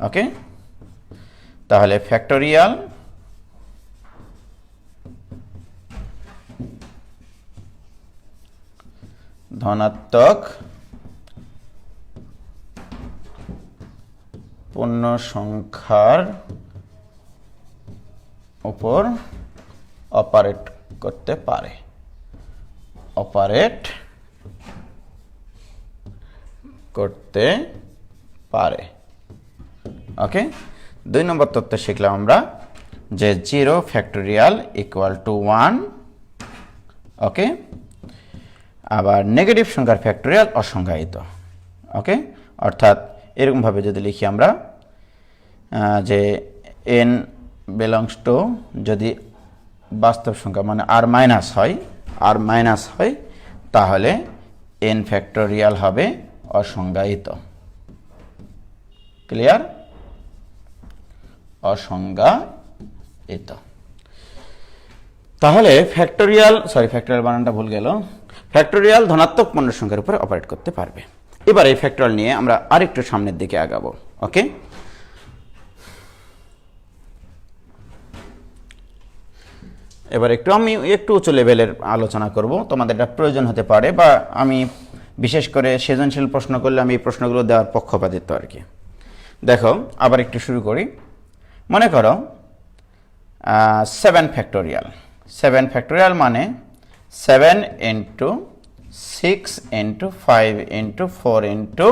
ওকে, তাহলে ফ্যাক্টরিয়াল ধনাত্মক পূর্ণ সংখ্যার উপর অপারেট করতে পারে। অপারেট করতে পারে। ওকে, 2 নম্বর তথ্য শিখলাম আমরা যে 0 ফ্যাক্টোরিয়াল = 1। ওকে, আবার নেগেটিভ সংখ্যার ফ্যাক্টোরিয়াল অসংজ্ঞায়িত। ওকে, অর্থাৎ এরকমভাবে যদি লিখি আমরা যে n বিলংস টু, যদি বাস্তব সংখ্যা মানে r মাইনাস হয়, তাহলে n ফ্যাক্টোরিয়াল হবে অসংজ্ঞায়িত। ক্লিয়ার? অসংজ্ঞায়িত। তাহলে ফ্যাক্টোরিয়াল বানানটা ভুল গেল। ফ্যাক্টোরিয়াল ধনাত্মক পূর্ণ সংখ্যার উপরে অপারেট করতে পারবে। এবার এই ফ্যাক্টোরিয়াল নিয়ে আমরা আরেকটু সামনের দিকে আগাবো। ওকে, এবার আমি একটু উঁচু লেভেলের আলোচনা করব। তোমাদের এটা প্রয়োজন হতে পারে, বা আমি বিশেষ করে সৃজনশীল প্রশ্ন করলে আমি এই প্রশ্নগুলো দেওয়ার পক্ষপাতিত্ব আর কি। দেখো, আবার একটু শুরু করি। মনে করো 7 ফ্যাক্টোরিয়াল। 7 ফ্যাক্টোরিয়াল মানে 7 × 6 × 5 × 4 ×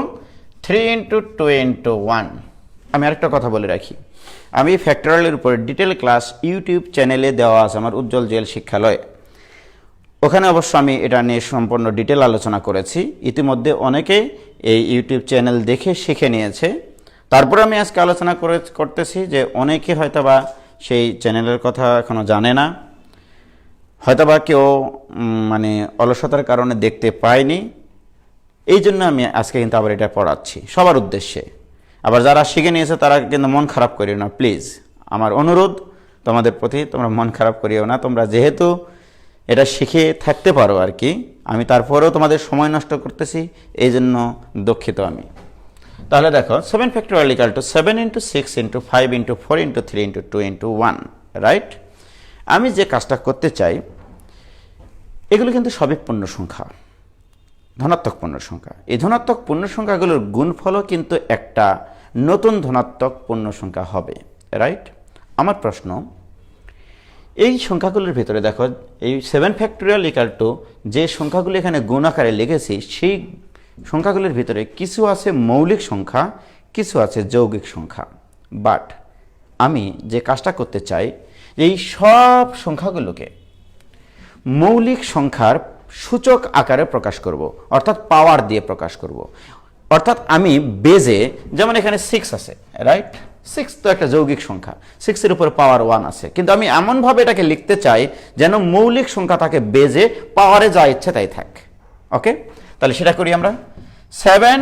3 × 2 × 1। আমি আরেকটা কথা বলে রাখি, আমি ফ্যাক্টোরিয়ালের উপরে ডিটেল ক্লাস ইউটিউব চ্যানেলে দেওয়া আছে, আমার উজ্জ্বল জেল শিক্ষালয়। ওখানে অবশ্য আমি এটা নিয়ে সম্পূর্ণ ডিটেল আলোচনা করেছি। ইতিমধ্যে অনেকে এই ইউটিউব চ্যানেল দেখে শিখে নিয়েছে। তারপরে আমি আজকে আলোচনা করতেছি যে অনেকে হয়তোবা সেই চ্যানেলের কথা এখনো জানে না, হয়তোবা কেউ মানে অলসতার কারণে দেখতে পায়নি। এই জন্য আমি আজকে কিন্তু আবার এটা পড়াচ্ছি সবার উদ্দেশ্যে। আবার যারা শিখে নিয়েছে তারা কিন্তু মন খারাপ করিও না প্লিজ। আমার অনুরোধ তোমাদের প্রতি, তোমরা মন খারাপ করিও না। তোমরা যেহেতু এটা শিখে থাকতে পারো আর কি, আমি তারপরেও তোমাদের সময় নষ্ট করতেছি, এই জন্য দুঃখিত আমি। তাহলে দেখো 7 ফ্যাক্টোরিয়াল = 7 × 6 × 5 × 4 × 3 × 2 × 1, রাইট? আমি যে কাজটা করতে চাই, এগুলো কিন্তু সবই পূর্ণ সংখ্যা, ধনাত্মক পূর্ণ সংখ্যা। এই ধনাত্মক পূর্ণ সংখ্যাগুলোর গুণফলও কিন্তু একটা নতুন ধনাত্মক পূর্ণ সংখ্যা হবে, রাইট? আমার প্রশ্ন, এই সংখ্যাগুলোর ভিতরে দেখো, এই 7 ফ্যাক্টোরিয়াল = যে সংখ্যাগুলো এখানে গুণ আকারে লিখেছি, সেই সংখ্যাগুলোর ভিতরে কিছু আছে মৌলিক সংখ্যা, কিছু আছে যৌগিক সংখ্যা। বাট আমি যে কাজটা করতে চাই, এই সব সংখ্যাগুলোকে মৌলিক সংখ্যার সূচক আকারে প্রকাশ করব, অর্থাৎ পাওয়ার দিয়ে প্রকাশ করব। অর্থাৎ আমি বেজে, যেমন এখানে 6 আছে, রাইট? 6 তো একটা যৌগিক সংখ্যা, 6 এর উপর পাওয়ার 1 আছে, কিন্তু আমি এমনভাবে এটাকে লিখতে চাই যেন মৌলিক সংখ্যা থাকে বেজে, পাওয়ারে যা ইচ্ছে তাই থাক। ওকে, তাহলে সেটা করি আমরা। 7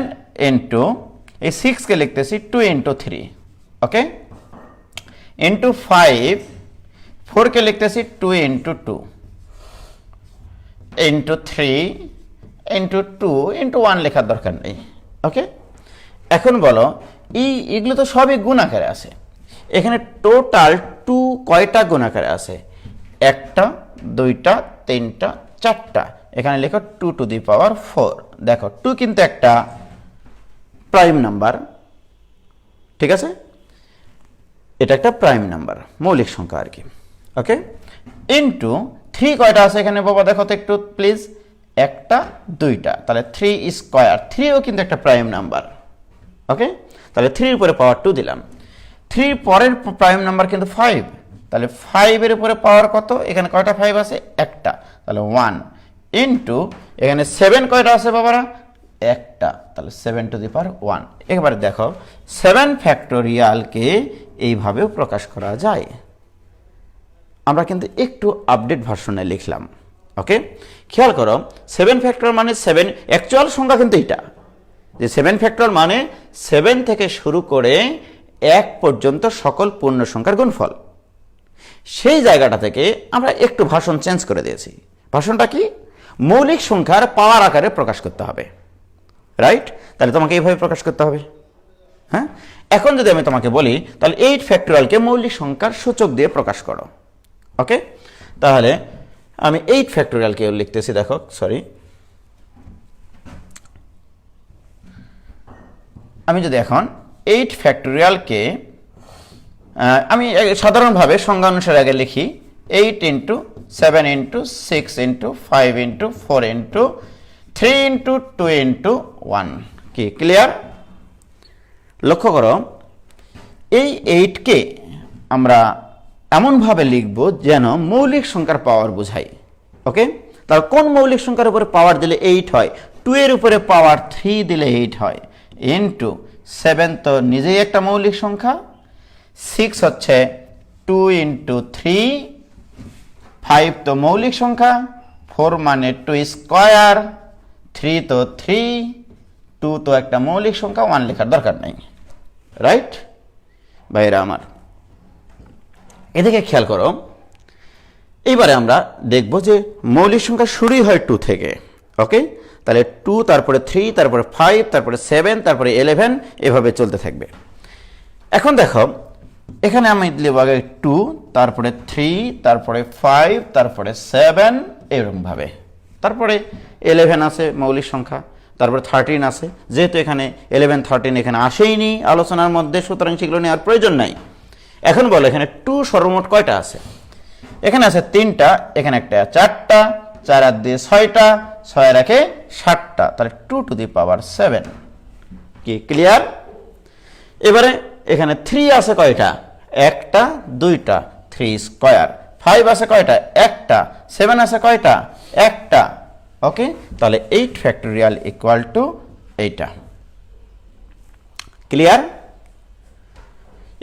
× এই 6 কে লিখতেছি 2 × 3, ওকে, × 5, 4 কে লিখতেছি 2 × 2, × 3, × 2, × 1 লেখার দরকার নেই। ওকে, এখন বলো এগুলো তো সবই গুণ আকারে আছে। এখানে টোটাল 2 কয়টা গুণ আকারে আছে? 1টা, 2টা, 3টা, 4টা। এখানে লেখো 2 × 4। দেখো 2 কিন্তু একটা প্রাইম নাম্বার, ঠিক আছে, এটা একটা প্রাইম নাম্বার, মৌলিক সংখ্যা আর কি। ওকে, ইনটু 3 কয়টা আছে এখানে বাবা দেখো তো একটু প্লিজ, একটা দুইটা, তাহলে 3 স্কয়ার, 3ও কিন্তু একটা প্রাইম নাম্বার। ওকে, তাহলে 3 এর উপরে পাওয়ার 2 দিলাম। 3 পরের প্রাইম নাম্বার কিন্তু 5, তাহলে 5 এর উপরে পাওয়ার কত, এখানে কয়টা 5 আছে, একটা, তাহলে 1 ইনটু এখানে 7 কয়টা আছে বাবারা, একটা, তাহলে 7 টু দি পাওয়ার 1। এবারে দেখো 7 ফ্যাক্টোরিয়ালকে এইভাবেও প্রকাশ করা যায়। আমরা কিন্তু একটু আপডেট ভার্সনে লিখলাম। ওকে, খেয়াল করো 7 ফ্যাক্টর মানে 7, অ্যাকচুয়াল সংখ্যা কিন্তু এটা, যে 7 ফ্যাক্টর মানে 7 থেকে শুরু করে 1 পর্যন্ত সকল পূর্ণ সংখ্যার গুণফল। সেই জায়গাটা থেকে আমরা একটু ভাষণ চেঞ্জ করে দিয়েছি। ভাষণটা কি, মৌলিক সংখ্যার পাওয়ার আকারে প্রকাশ করতে হবে, রাইট? তাহলে তোমাকে এইভাবে প্রকাশ করতে হবে। হ্যাঁ, এখন যদি আমি তোমাকে বলি তাহলে 8 ফ্যাক্টোরিয়ালকে মৌলিক সংখ্যার সূচক দিয়ে প্রকাশ করো। ওকে, তাহলে আমি 8 ফ্যাক্টোরিয়ালকে লিখতেছি, দেখো সরি, আমি যদি এখন 8 ফ্যাক্টোরিয়ালকে আমি সাধারণভাবে সংজ্ঞা অনুসারে আগে লিখি, 8 into 7 into 6 into 5 into 4 into 3 into 2 into 1। কি ক্লিয়ার? লক্ষ্য করো এই 8কে আমরা এমনভাবে লিখব যেন মৌলিক সংখ্যার পাওয়ার বোঝায়। ওকে, তাহলে কোন মৌলিক সংখ্যার উপরে পাওয়ার দিলে 8 হয়, 2 এর উপরে পাওয়ার 3 দিলে 8 হয়, ইন্টু 7 তো নিজেই একটা মৌলিক সংখ্যা, 6 হচ্ছে 2 ইন্টু 3, 5 তো মৌলিক সংখ্যা, 4 মানে 2 স্কয়ার, 3 তো 3, 2 তো একটা মৌলিক সংখ্যা, 1 লেখার দরকার নেই, রাইট ভাইরা আমার? এদিকে খেয়াল করো, এইবারে আমরা দেখব যে মৌলিক সংখ্যা শুরুই হয় 2 থেকে। ওকে, তাহলে 2, তারপরে 3, তারপরে 5, তারপরে 7, তারপরে 11, এভাবে চলতে থাকবে। এখন দেখো এখানে আমি লিখব আগে 2, তারপরে 3, তারপরে 5, তারপরে 7, এরকম ভাবে, তারপরে 11 আছে মৌলিক সংখ্যা, তারপরে 13 আছে, যেহেতু এখানে 11 13 এখানে আসেইনি আলোচনার মধ্যে, সুতরাং সেগুলো নেওয়ার প্রয়োজন নাই। এখন বলো এখানে 2 সর্বমোট কয়টা আছে, এখানে আছে 3টা, এখানে একটা 4টা, 4 আর দিয়ে 6টা, 6 আর একে 7টা, তাহলে 2 টু দি পাওয়ার 7। কি ক্লিয়ার? এবারে এখানে 3 আছে কয়টা, একটা, দুইটা, 3 স্কয়ার, 5 আছে কয়টা, একটা, 7 আছে কয়টা, একটা। ওকে, তাহলে 8 ফ্যাক্টোরিয়াল ইকুয়াল টু এইটা। Clear?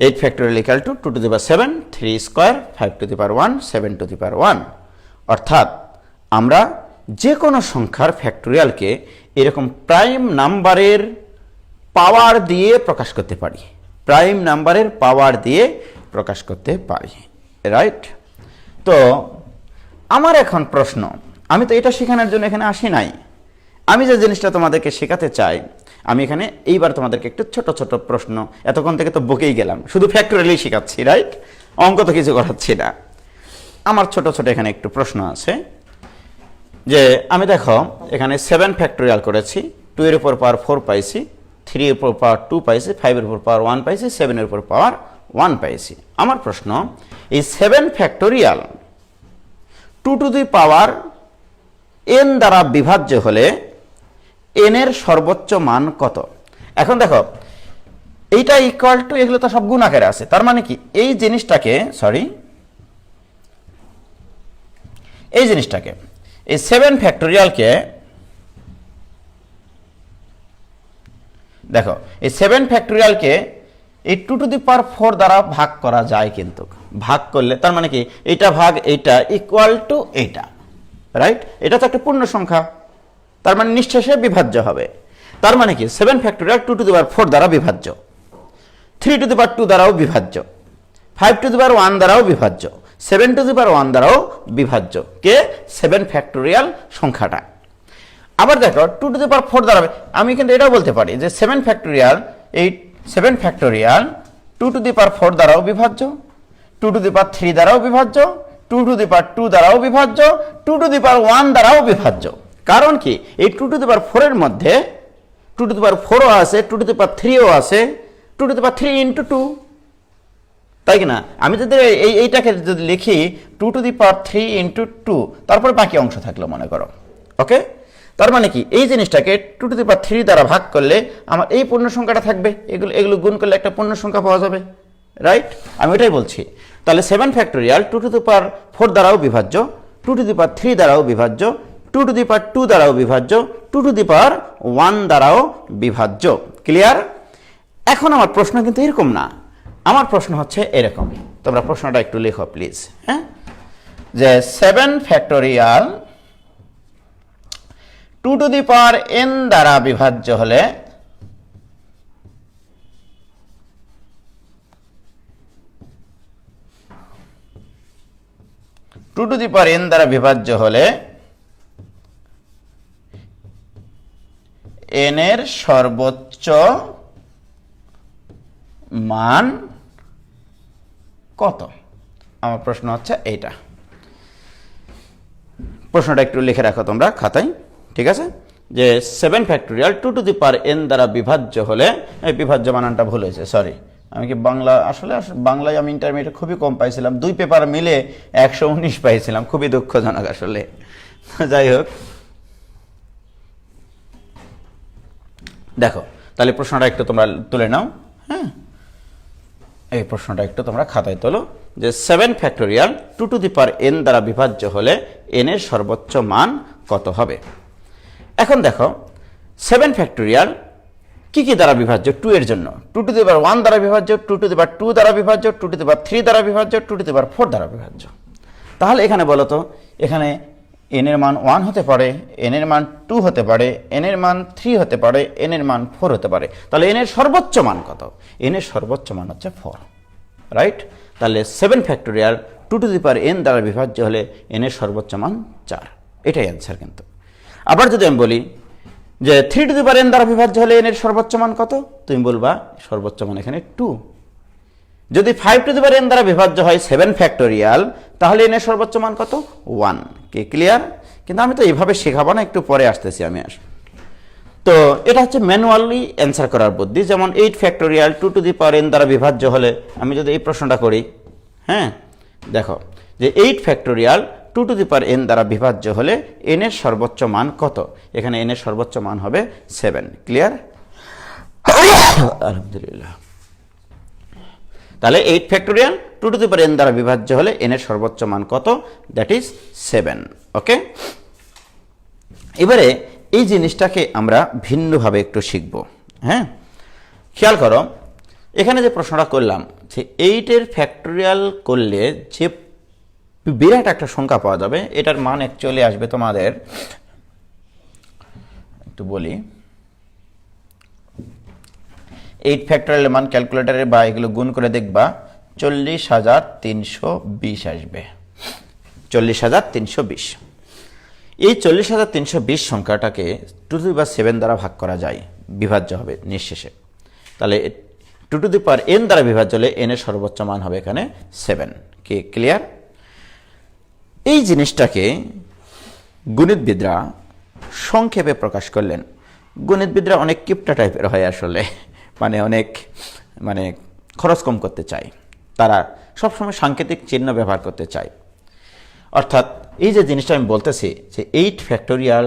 8 factorial equal to 2 to the power 7, 3 square, 5 to the power 1, 7 to the power 1। অর্থাৎ আমরা যে কোনো সংখ্যার ফ্যাক্টোরিয়ালকে এরকম প্রাইম নাম্বারের পাওয়ার দিয়ে প্রকাশ করতে পারি, প্রাইম নাম্বারের পাওয়ার দিয়ে প্রকাশ করতে পারি, রাইট? তো আমার এখন প্রশ্ন, আমি তো এটা শেখানোর জন্য এখানে আসি নাই, আমি যে জিনিসটা তোমাদেরকে শেখাতে চাই, আমি এখানে এইবার তোমাদেরকে একটু ছোট ছোট প্রশ্ন, এতক্ষণ থেকে তো বকেই গেলাম, শুধু ফ্যাক্টোরিয়ালই শেখাচ্ছি, রাইট? অঙ্ক তো কিছু করাচ্ছি না। আমার ছোট ছোট এখানে একটু প্রশ্ন আছে, যে আমি দেখো এখানে 7 ফ্যাক্টোরিয়াল করেছি, 2 এর উপর পাওয়ার 4 পাইছি, 3 এর উপর পাওয়ার 2 পাইছি, 5 এর উপর পাওয়ার 1 পাইছি, 7 এর উপর পাওয়ার 1 পাইছি। আমার প্রশ্ন, এই 7 factorial 2 to the power n দ্বারা বিভাজ্য হলে n এর সর্বোচ্চ মান কত? এখন দেখো এইটা ইকুয়াল টু, এগুলো তো সব গুণ আকারে আছে, তার মানে কি এই জিনিসটাকে, এই 7 ফ্যাক্টোরিয়ালকে দেখো, এই 7 ফ্যাক্টোরিয়ালকে এই 2 টু দি পাওয়ার 4 দ্বারা ভাগ করা যায়, কিন্তু ভাগ করলে তার মানে কি এইটা ভাগ এইটা ইকুয়াল টু এইটা, রাইট? এটা তো একটা পূর্ণ সংখ্যা, তার মানে নিঃশেষে বিভাজ্য হবে। তার মানে কি 7 ফ্যাক্টোরিয়াল 2 টু দি পাওয়ার 4 দ্বারা বিভাজ্য, 3 টু দি পাওয়ার 2 দ্বারাও বিভাজ্য, 5 টু দি পাওয়ার 1 দ্বারাও বিভাজ্য, 7 টু দি পাওয়ার 1 দ্বারাও বিভাজ্য, কে 7 ফ্যাক্টোরিয়াল সংখ্যাটা। আবার দেখো 2 টু দি পাওয়ার 4 দ্বারা, আমি কিন্তু এটাও বলতে পারি যে 7 ফ্যাক্টোরিয়াল, এই 7 ফ্যাক্টোরিয়াল 2 টু দি পাওয়ার 4 দ্বারাও বিভাজ্য, 2 টু দি পাওয়ার 3 দ্বারাও বিভাজ্য, 2 টু দি পাওয়ার 2 দ্বারাও বিভাজ্য, 2 টু দি পাওয়ার 1 দ্বারাও বিভাজ্য। কারণ কি এই 2 টু দি পাওয়ার 4 এর মধ্যে টু টু দি পাওয়ার 4ও আছে, টু টু দি পাওয়ার 3ও আছে, two to the power 3 into 2, তাই কিনা? আমি যদি এইটাকে যদি লিখি two to the power 3 into 2, তারপরে বাকি অংশ থাকলো মনে করো, ওকে? তার মানে কি, এই জিনিসটাকে টু টু দি পাওয়ার 3 দ্বারা ভাগ করলে আমার এই পূর্ণ সংখ্যাটা থাকবে, এগুলো গুণ করলে একটা পূর্ণ সংখ্যা পাওয়া যাবে, রাইট? আমি ওটাই বলছি। তাহলে 7 factorial two to the power 4 দ্বারাও বিভাজ্য, টু টু দি পাওয়ার 3 দ্বারাও বিভাজ্য, টু টু দি পাওয়ার 2 দ্বারাও বিভাজ্য, টু টু দি পাওয়ার 1 দ্বারাও বিভাজ্য। ক্লিয়ার? এখন আমার প্রশ্ন কিন্তু এরকম না, আমার প্রশ্ন হচ্ছে এরকম। তোমরা প্রশ্নটা একটু লেখো প্লিজ, হ্যাঁ? যে 7 factorial two to the power n দ্বারা বিভাজ্য হলে two to the power n দ্বারা বিভাজ্য হলে n এর সর্বোচ্চ মান কত? আমার প্রশ্ন হচ্ছে এইটা। প্রশ্নটা একটু লিখে রাখো তোমরা খাতায়, ঠিক আছে? যে 7 factorial two to the power n দ্বারা বিভাজ্য হলে, এই বিভাজ্য বানানটা ভুল হয়েছে, সরি। আমি কি বাংলা, আসলে বাংলায় আমি ইন্টারমিডিয়েট খুবই কম পাইছিলাম, 2 পেপার মিলে 119 পাইছিলাম, খুবই দুঃখজনক আসলে। যাই হোক, দেখো তাহলে প্রশ্নটা একটু তোমরা তুলে নাও, হ্যাঁ? এই প্রশ্নটা একটু তোমরা খাতায় তোলো যে 7 factorial two to the power n দ্বারা বিভাজ্য হলে n এর সর্বোচ্চ মান কত হবে? এখন দেখো 7 ফ্যাক্টোরিয়াল কি কি দ্বারা বিভাজ্য? 2 এর জন্য টু টু দি পাওয়ার 1 দ্বারা বিভাজ্য, টু টু দি পাওয়ার 2 দ্বারা বিভাজ্য, টু টু দি পাওয়ার 3 দ্বারা বিভাজ্য, টু টু দি পাওয়ার 4 দ্বারা বিভাজ্য। তাহলে এখানে বলো তো, এখানে n এর মান 1 হতে পারে, n এর মান 2 হতে পারে, n এর মান 3 হতে পারে, n এর মান 4 হতে পারে। তাহলে n এর সর্বোচ্চ মান কত? n এর সর্বোচ্চ মান হচ্ছে 4, রাইট? তাহলে 7 factorial two to the power n দ্বারা বিভাজ্য হলে n এর সর্বোচ্চ মান 4, এটাই অ্যান্সার। কিন্তু আবার যদি আমি বলি যে 3 টু দি পাওয়ার n দ্বারা বিভাজ্য হলে n এর সর্বোচ্চ মান কত? তুমি বলবা সর্বোচ্চ মান এখানে 2। যদি 5 টু দি পাওয়ার n দ্বারা বিভাজ্য হয় 7 ফ্যাক্টোরিয়াল, তাহলে n এর সর্বোচ্চ মান কত? 1। কে ক্লিয়ার? কিন্তু আমি তো এইভাবে শেখাবো না, একটু পরে আসতেছি আমি। তো এটা হচ্ছে ম্যানুয়ালি অ্যান্সার করার বুদ্ধি। যেমন 8 factorial two to the power n দ্বারা বিভাজ্য হলে, আমি যদি এই প্রশ্নটা করি, হ্যাঁ, দেখো যে 8 factorial two to the power n দ্বারা বিভাজ্য হলে n এর সর্বোচ্চ মান কত? এখানে n এর সর্বোচ্চ মান হবে 7। ক্লিয়ার? আলহামদুলিল্লাহ। তাহলে 8 factorial two to the power n দ্বারা বিভাজ্য হলে n এর সর্বোচ্চ মান কত? That is 7। ওকে, এবারে এই জিনিসটাকে আমরা ভিন্নভাবে একটু শিখব। হ্যাঁ, খেয়াল করো, এখানে যে প্রশ্নটা করলাম যে 8 এর ফ্যাক্টোরিয়াল করলে যে বিরাট একটা সংখ্যা পাওয়া যাবে, এটার মান অ্যাকচুয়ালি আসবে তোমাদের, একটু বলি, 8 ফ্যাক্টোরিয়ালের মান ক্যালকুলেটরে বা এগুলো গুণ করে দেখবা 40,320 আসবে। 40,320। এই 40,320 সংখ্যাটাকে 2 টু দি পাওয়ার 7 দ্বারা ভাগ করা যায়, বিভাজ্য হবে নিঃশেষে। তাহলে 2 টু দি পাওয়ার n দ্বারা বিভাজ্য হলে n এর সর্বোচ্চ মান হবে এখানে 7। কি ক্লিয়ার? এই জিনিসটাকে গণিতবিদরা সংক্ষেপে প্রকাশ করলেন। গণিতবিদরা অনেক কিপটা টাইপের হয় আসলে, অনেক খরচ কম করতে চায়, তারা সবসময় সাংকেতিক চিহ্ন ব্যবহার করতে চায়। অর্থাৎ এই যে জিনিসটা আমি বলতেছি যে 8 factorial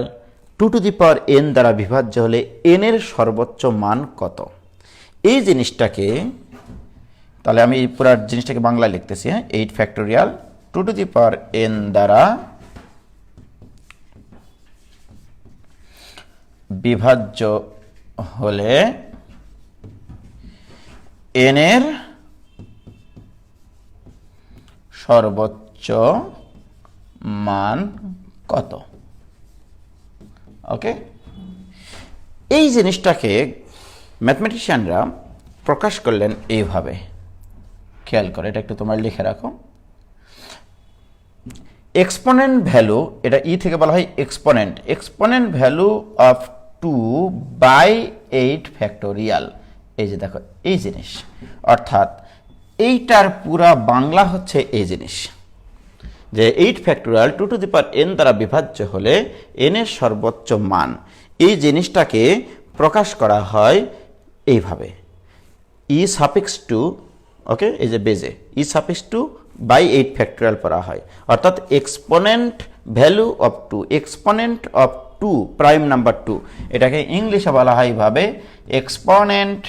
2 to the power n দ্বারা বিভাজ্য হলে n এর সর্বোচ্চ মান কত, এই জিনিসটাকে, তাহলে আমি এই পুরো জিনিসটাকে বাংলায় লিখতেছি। হ্যাঁ, 8 factorial 2 to the power n দ্বারা বিভাজ্য হলে n এর সর্বোচ্চ মান কত। ওকে, এই জিনিসটাকে ম্যাথমেটিশিয়ানরা প্রকাশ করলেন এইভাবে। খেয়াল করে, এটা একটু তোমরা লিখে রাখো। এক্সপোনেন্ট ভ্যালু, এটা ই থেকে বলা হয় এক্সপোনেন্ট ভ্যালু অফ 2/8 ফ্যাক্টোরিয়াল। এই যে দেখো এই জিনিস, অর্থাৎ এইটার পুরা বাংলা হচ্ছে এই জিনিস যে 8 factorial 2 to the power n দ্বারা বিভাজ্য হলে n এর সর্বোচ্চ মান, এই জিনিসটাকে প্রকাশ করা হয় এইভাবে, ই সাফিক্স টু, ওকে, এই যে বেজে E suffix two by 8 factorial করা হয়, অর্থাৎ exponent value of 2, exponent of 2 prime number 2, এটাকে ইংলিশে বলা হয় এইভাবে exponent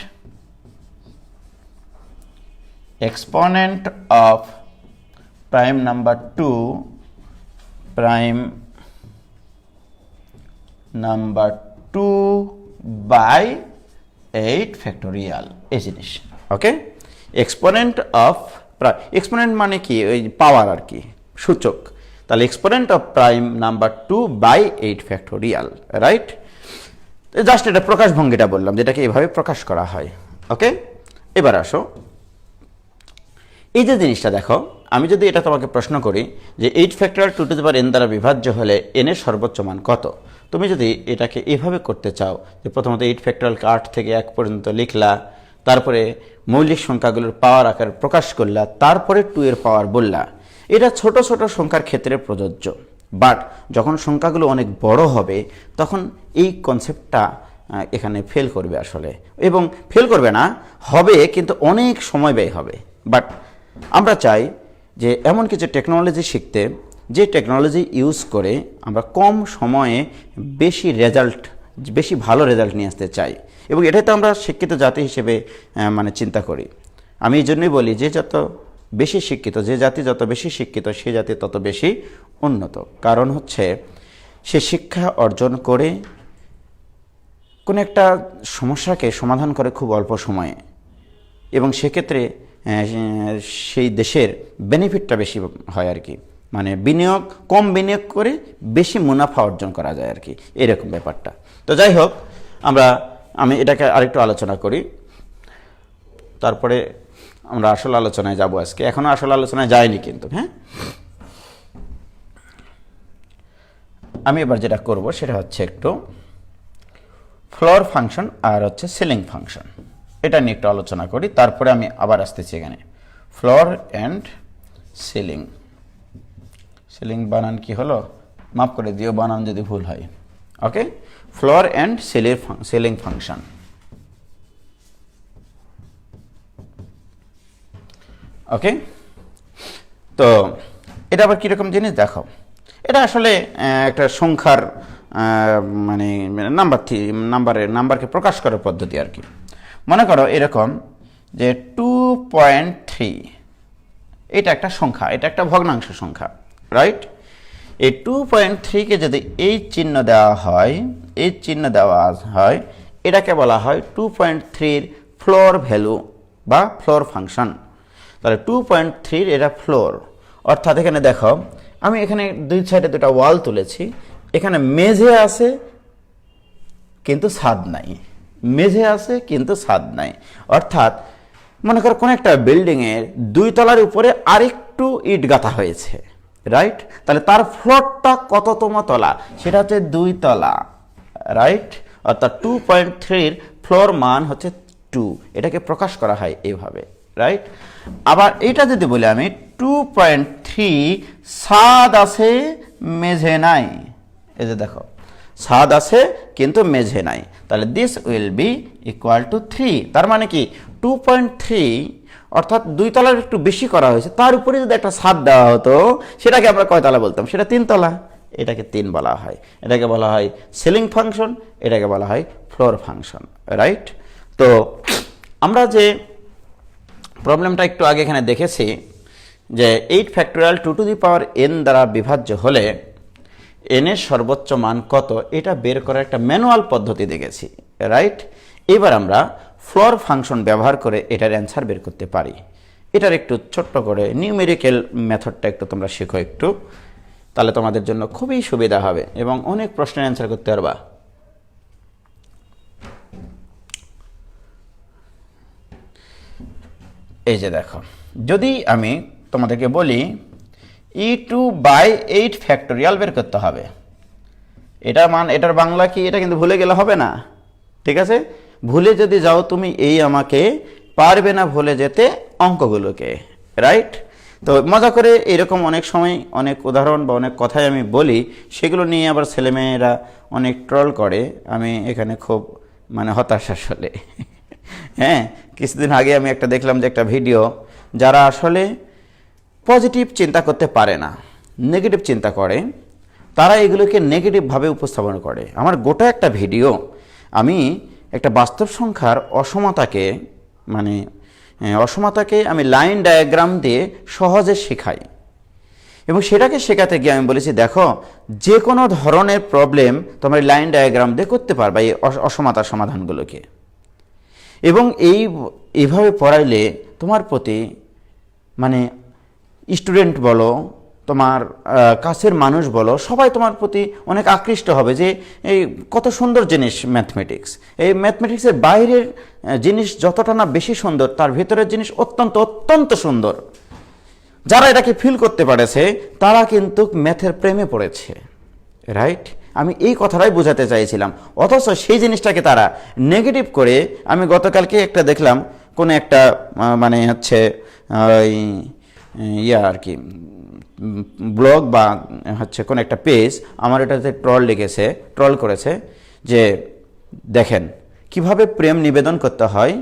of prime number 2, prime number 2 by 8 factorial, এই জিনিস। ওকে, এক্সপোনেন্ট অফ, এক্সপোনেন্ট মানে কি, ওই পাওয়ার আর কি, সূচক। তাহলে exponent of prime number 2 by 8 factorial, right? Just এটা প্রকাশভঙ্গিটা বললাম, যেটাকে এভাবে প্রকাশ করা হয়। ওকে, এবার আসো, এই যে জিনিসটা দেখো, আমি যদি এটা তোমাকে প্রশ্ন করি যে 8 factorial 2 to the power n দ্বারা বিভাজ্য হলে n এর সর্বোচ্চ মান কত, তুমি যদি এটাকে এভাবে করতে চাও যে প্রথমত 8 ফ্যাক্টোরিয়ালকে 8 থেকে 1 পর্যন্ত লিখলা, তারপরে মৌলিক সংখ্যাগুলোর পাওয়ার আকার প্রকাশ করলা, তারপরে 2 এর পাওয়ার বললা, এটা ছোট ছোট সংখ্যার ক্ষেত্রে প্রযোজ্য। বাট যখন সংখ্যাগুলো অনেক বড় হবে তখন এই কনসেপ্টটা এখানে ফেল করবে আসলে, এবং ফেল করবে না, হবে, কিন্তু অনেক সময় ব্যয় হবে। বাট আমরা চাই যে এমন কিছু টেকনোলজি শিখতে, যে টেকনোলজি ইউজ করে আমরা কম সময়ে বেশি ভালো রেজাল্ট নিয়ে আসতে চাই, এবং এটাই তো আমরা শিক্ষিত জাতি হিসেবে মানে চিন্তা করি। আমি এই জন্যই বলি যে যত বেশি শিক্ষিত, যে জাতি যত বেশি শিক্ষিত, সে জাতি তত বেশি উন্নত। কারণ হচ্ছে সে শিক্ষা অর্জন করে কোনো একটা সমস্যাকে সমাধান করে খুব অল্প সময়ে, এবং সেক্ষেত্রে সেই দেশের বেনিফিটটা বেশি হয় আর কি, মানে কম বিনিয়োগ করে বেশি মুনাফা অর্জন করা যায় আর কি, এরকম ব্যাপারটা। তো যাই হোক, আমি এটাকে আরেকটু আলোচনা করি, তারপরে আমরা আসল আলোচনায় যাব। আজকে এখনো আসল আলোচনায় যায়নি কিন্তু, হ্যাঁ। আমি এবার যেটা করব সেটা হচ্ছে একটু ফ্লোর ফাংশন আর হচ্ছে সিলিং ফাংশন, এটা নিয়ে একটু আলোচনা করি, তারপরে আমি আবার আসতেছি এখানে। ফ্লোর অ্যান্ড সিলিং, বানান কি হলো, মাফ করে দিও বানান যদি ভুল হয়। ওকে, ফ্লোর অ্যান্ড সিলিং ফাংশন। ওকে, তো এটা আবার কীরকম জিনিস দেখো, এটা আসলে একটা সংখ্যার মানে নাম্বারকে প্রকাশ করার পদ্ধতি আর কি। মনে করো এরকম যে 2.3, এটা একটা সংখ্যা, এটা একটা ভগ্নাংশ সংখ্যা, রাইট? এই 2.3কে যদি এই চিহ্ন দেওয়া হয়, এটাকে বলা হয় 2.3 ফ্লোর ভ্যালু বা ফ্লোর ফাংশন। তাহলে 2.3 এটা ফ্লোর, অর্থাৎ এখানে দেখো আমি এখানে দুই সাইডে দুটা ওয়াল তুলেছি, এখানে মেঝে আছে কিন্তু ছাদ নাই, অর্থাৎ মনে করো কোনো একটা বিল্ডিংয়ের 2 তলার উপরে আরেকটু ইট গাঁথা হয়েছে, রাইট? তাহলে তার ফ্লোরটা কততম তলা, সেটা হচ্ছে 2 তলা, রাইট? অর্থাৎ 2.3 ফ্লোর মান হচ্ছে 2, এটাকে প্রকাশ করা হয় এইভাবে, রাইট? আবার এটা যদি বলি আমি 2.3 ছাদ আছে মেঝে নাই, এই যে দেখো ছাদ আছে কিন্তু মেঝে নাই, তাহলে this will be equal to 3। তার মানে কি 2.3 অর্থাৎ 2 তলার একটু বেশি করা হয়েছে, তার উপরে যদি একটা ছাদ দেওয়া হতো সেটাকে আমরা কয় তলা বলতাম, সেটা 3 তলা, এটাকে 3 বলা হয়। এটাকে বলা হয় সিলিং ফাংশন, এটাকে বলা হয় ফ্লোর ফাংশন, রাইট? তো আমরা যে প্রবলেমটা একটু আগে এখানে দেখেছি যে 8 factorial 2 to the power n দ্বারা বিভাজ্য হলে n এর সর্বোচ্চ মান কত, এটা বের করার একটা ম্যানুয়াল পদ্ধতি দেখেছি, রাইট? এবার আমরা ফ্লোর ফাংশন ব্যবহার করে এটার অ্যান্সার বের করতে পারি। এটার একটু ছোট্ট করে নিউমেরিক্যাল মেথডটা একটু তোমরা শেখো একটু, তাহলে তোমাদের জন্য খুবই সুবিধা হবে এবং অনেক প্রশ্নের অ্যান্সার করতে পারবা। এই যে দেখো, যদি আমি তোমাদেরকে বলি e2/8 ফ্যাক্টোরিয়াল বের করতে হবে, এটার বাংলা কি, এটা কিন্তু ভুলে গেলে হবে না, ঠিক আছে? ভুলে যদি যাও তুমি আমাকে পারবে না ভুলে যেতে অঙ্কগুলোকে, রাইট? তো মজা করে এরকম অনেক সময় অনেক উদাহরণ বা অনেক কথাই আমি বলি, সেগুলো নিয়ে আবার ছেলেমেয়েরা অনেক ট্রল করে। আমি এখানে খুব মানে হতাশ আসলে। হ্যাঁ, কিছুদিন আগে আমি একটা দেখলাম যে একটা ভিডিও, যারা আসলে পজিটিভ চিন্তা করতে পারে না, নেগেটিভ চিন্তা করে, তারা এগুলোকে নেগেটিভভাবে উপস্থাপন করে। আমার গোটা একটা ভিডিও আমি একটা বাস্তব সংখ্যার অসমতাকে মানে অসমতাকে আমি লাইন ডায়াগ্রাম দিয়ে সহজে শেখাই, এবং সেটাকে শেখাতে গিয়ে আমি বলেছি দেখো যে কোনো ধরনের প্রবলেম তোমরা লাইন ডায়াগ্রাম দিয়ে করতে পারবা এই অসমতার সমাধানগুলোকে, এবং এইভাবে পড়াইলে তোমার প্রতি মানে স্টুডেন্ট বলো, তোমার কাছের মানুষ বলো, সবাই তোমার প্রতি অনেক আকৃষ্ট হবে যে এই কত সুন্দর জিনিস ম্যাথমেটিক্স। এই ম্যাথমেটিক্সের বাইরের জিনিস যতটা না বেশি সুন্দর, তার ভিতরের জিনিস অত্যন্ত অত্যন্ত সুন্দর। যারা এটাকে ফিল করতে পারেছে তারা কিন্তু ম্যাথের প্রেমে পড়েছে, রাইট? আমি এই কথাটাই বোঝাতে চাইছিলাম, অথচ সেই জিনিসটাকে তারা নেগেটিভ করে। আমি গতকালকে একটা দেখলাম, কোনো একটা মানে হচ্ছে ওই আর কি ব্লগ বা হচ্ছে কোনো একটা পেজ আমার এটাতে ট্রল করেছে যে দেখেন কিভাবে প্রেম নিবেদন করতে হয়,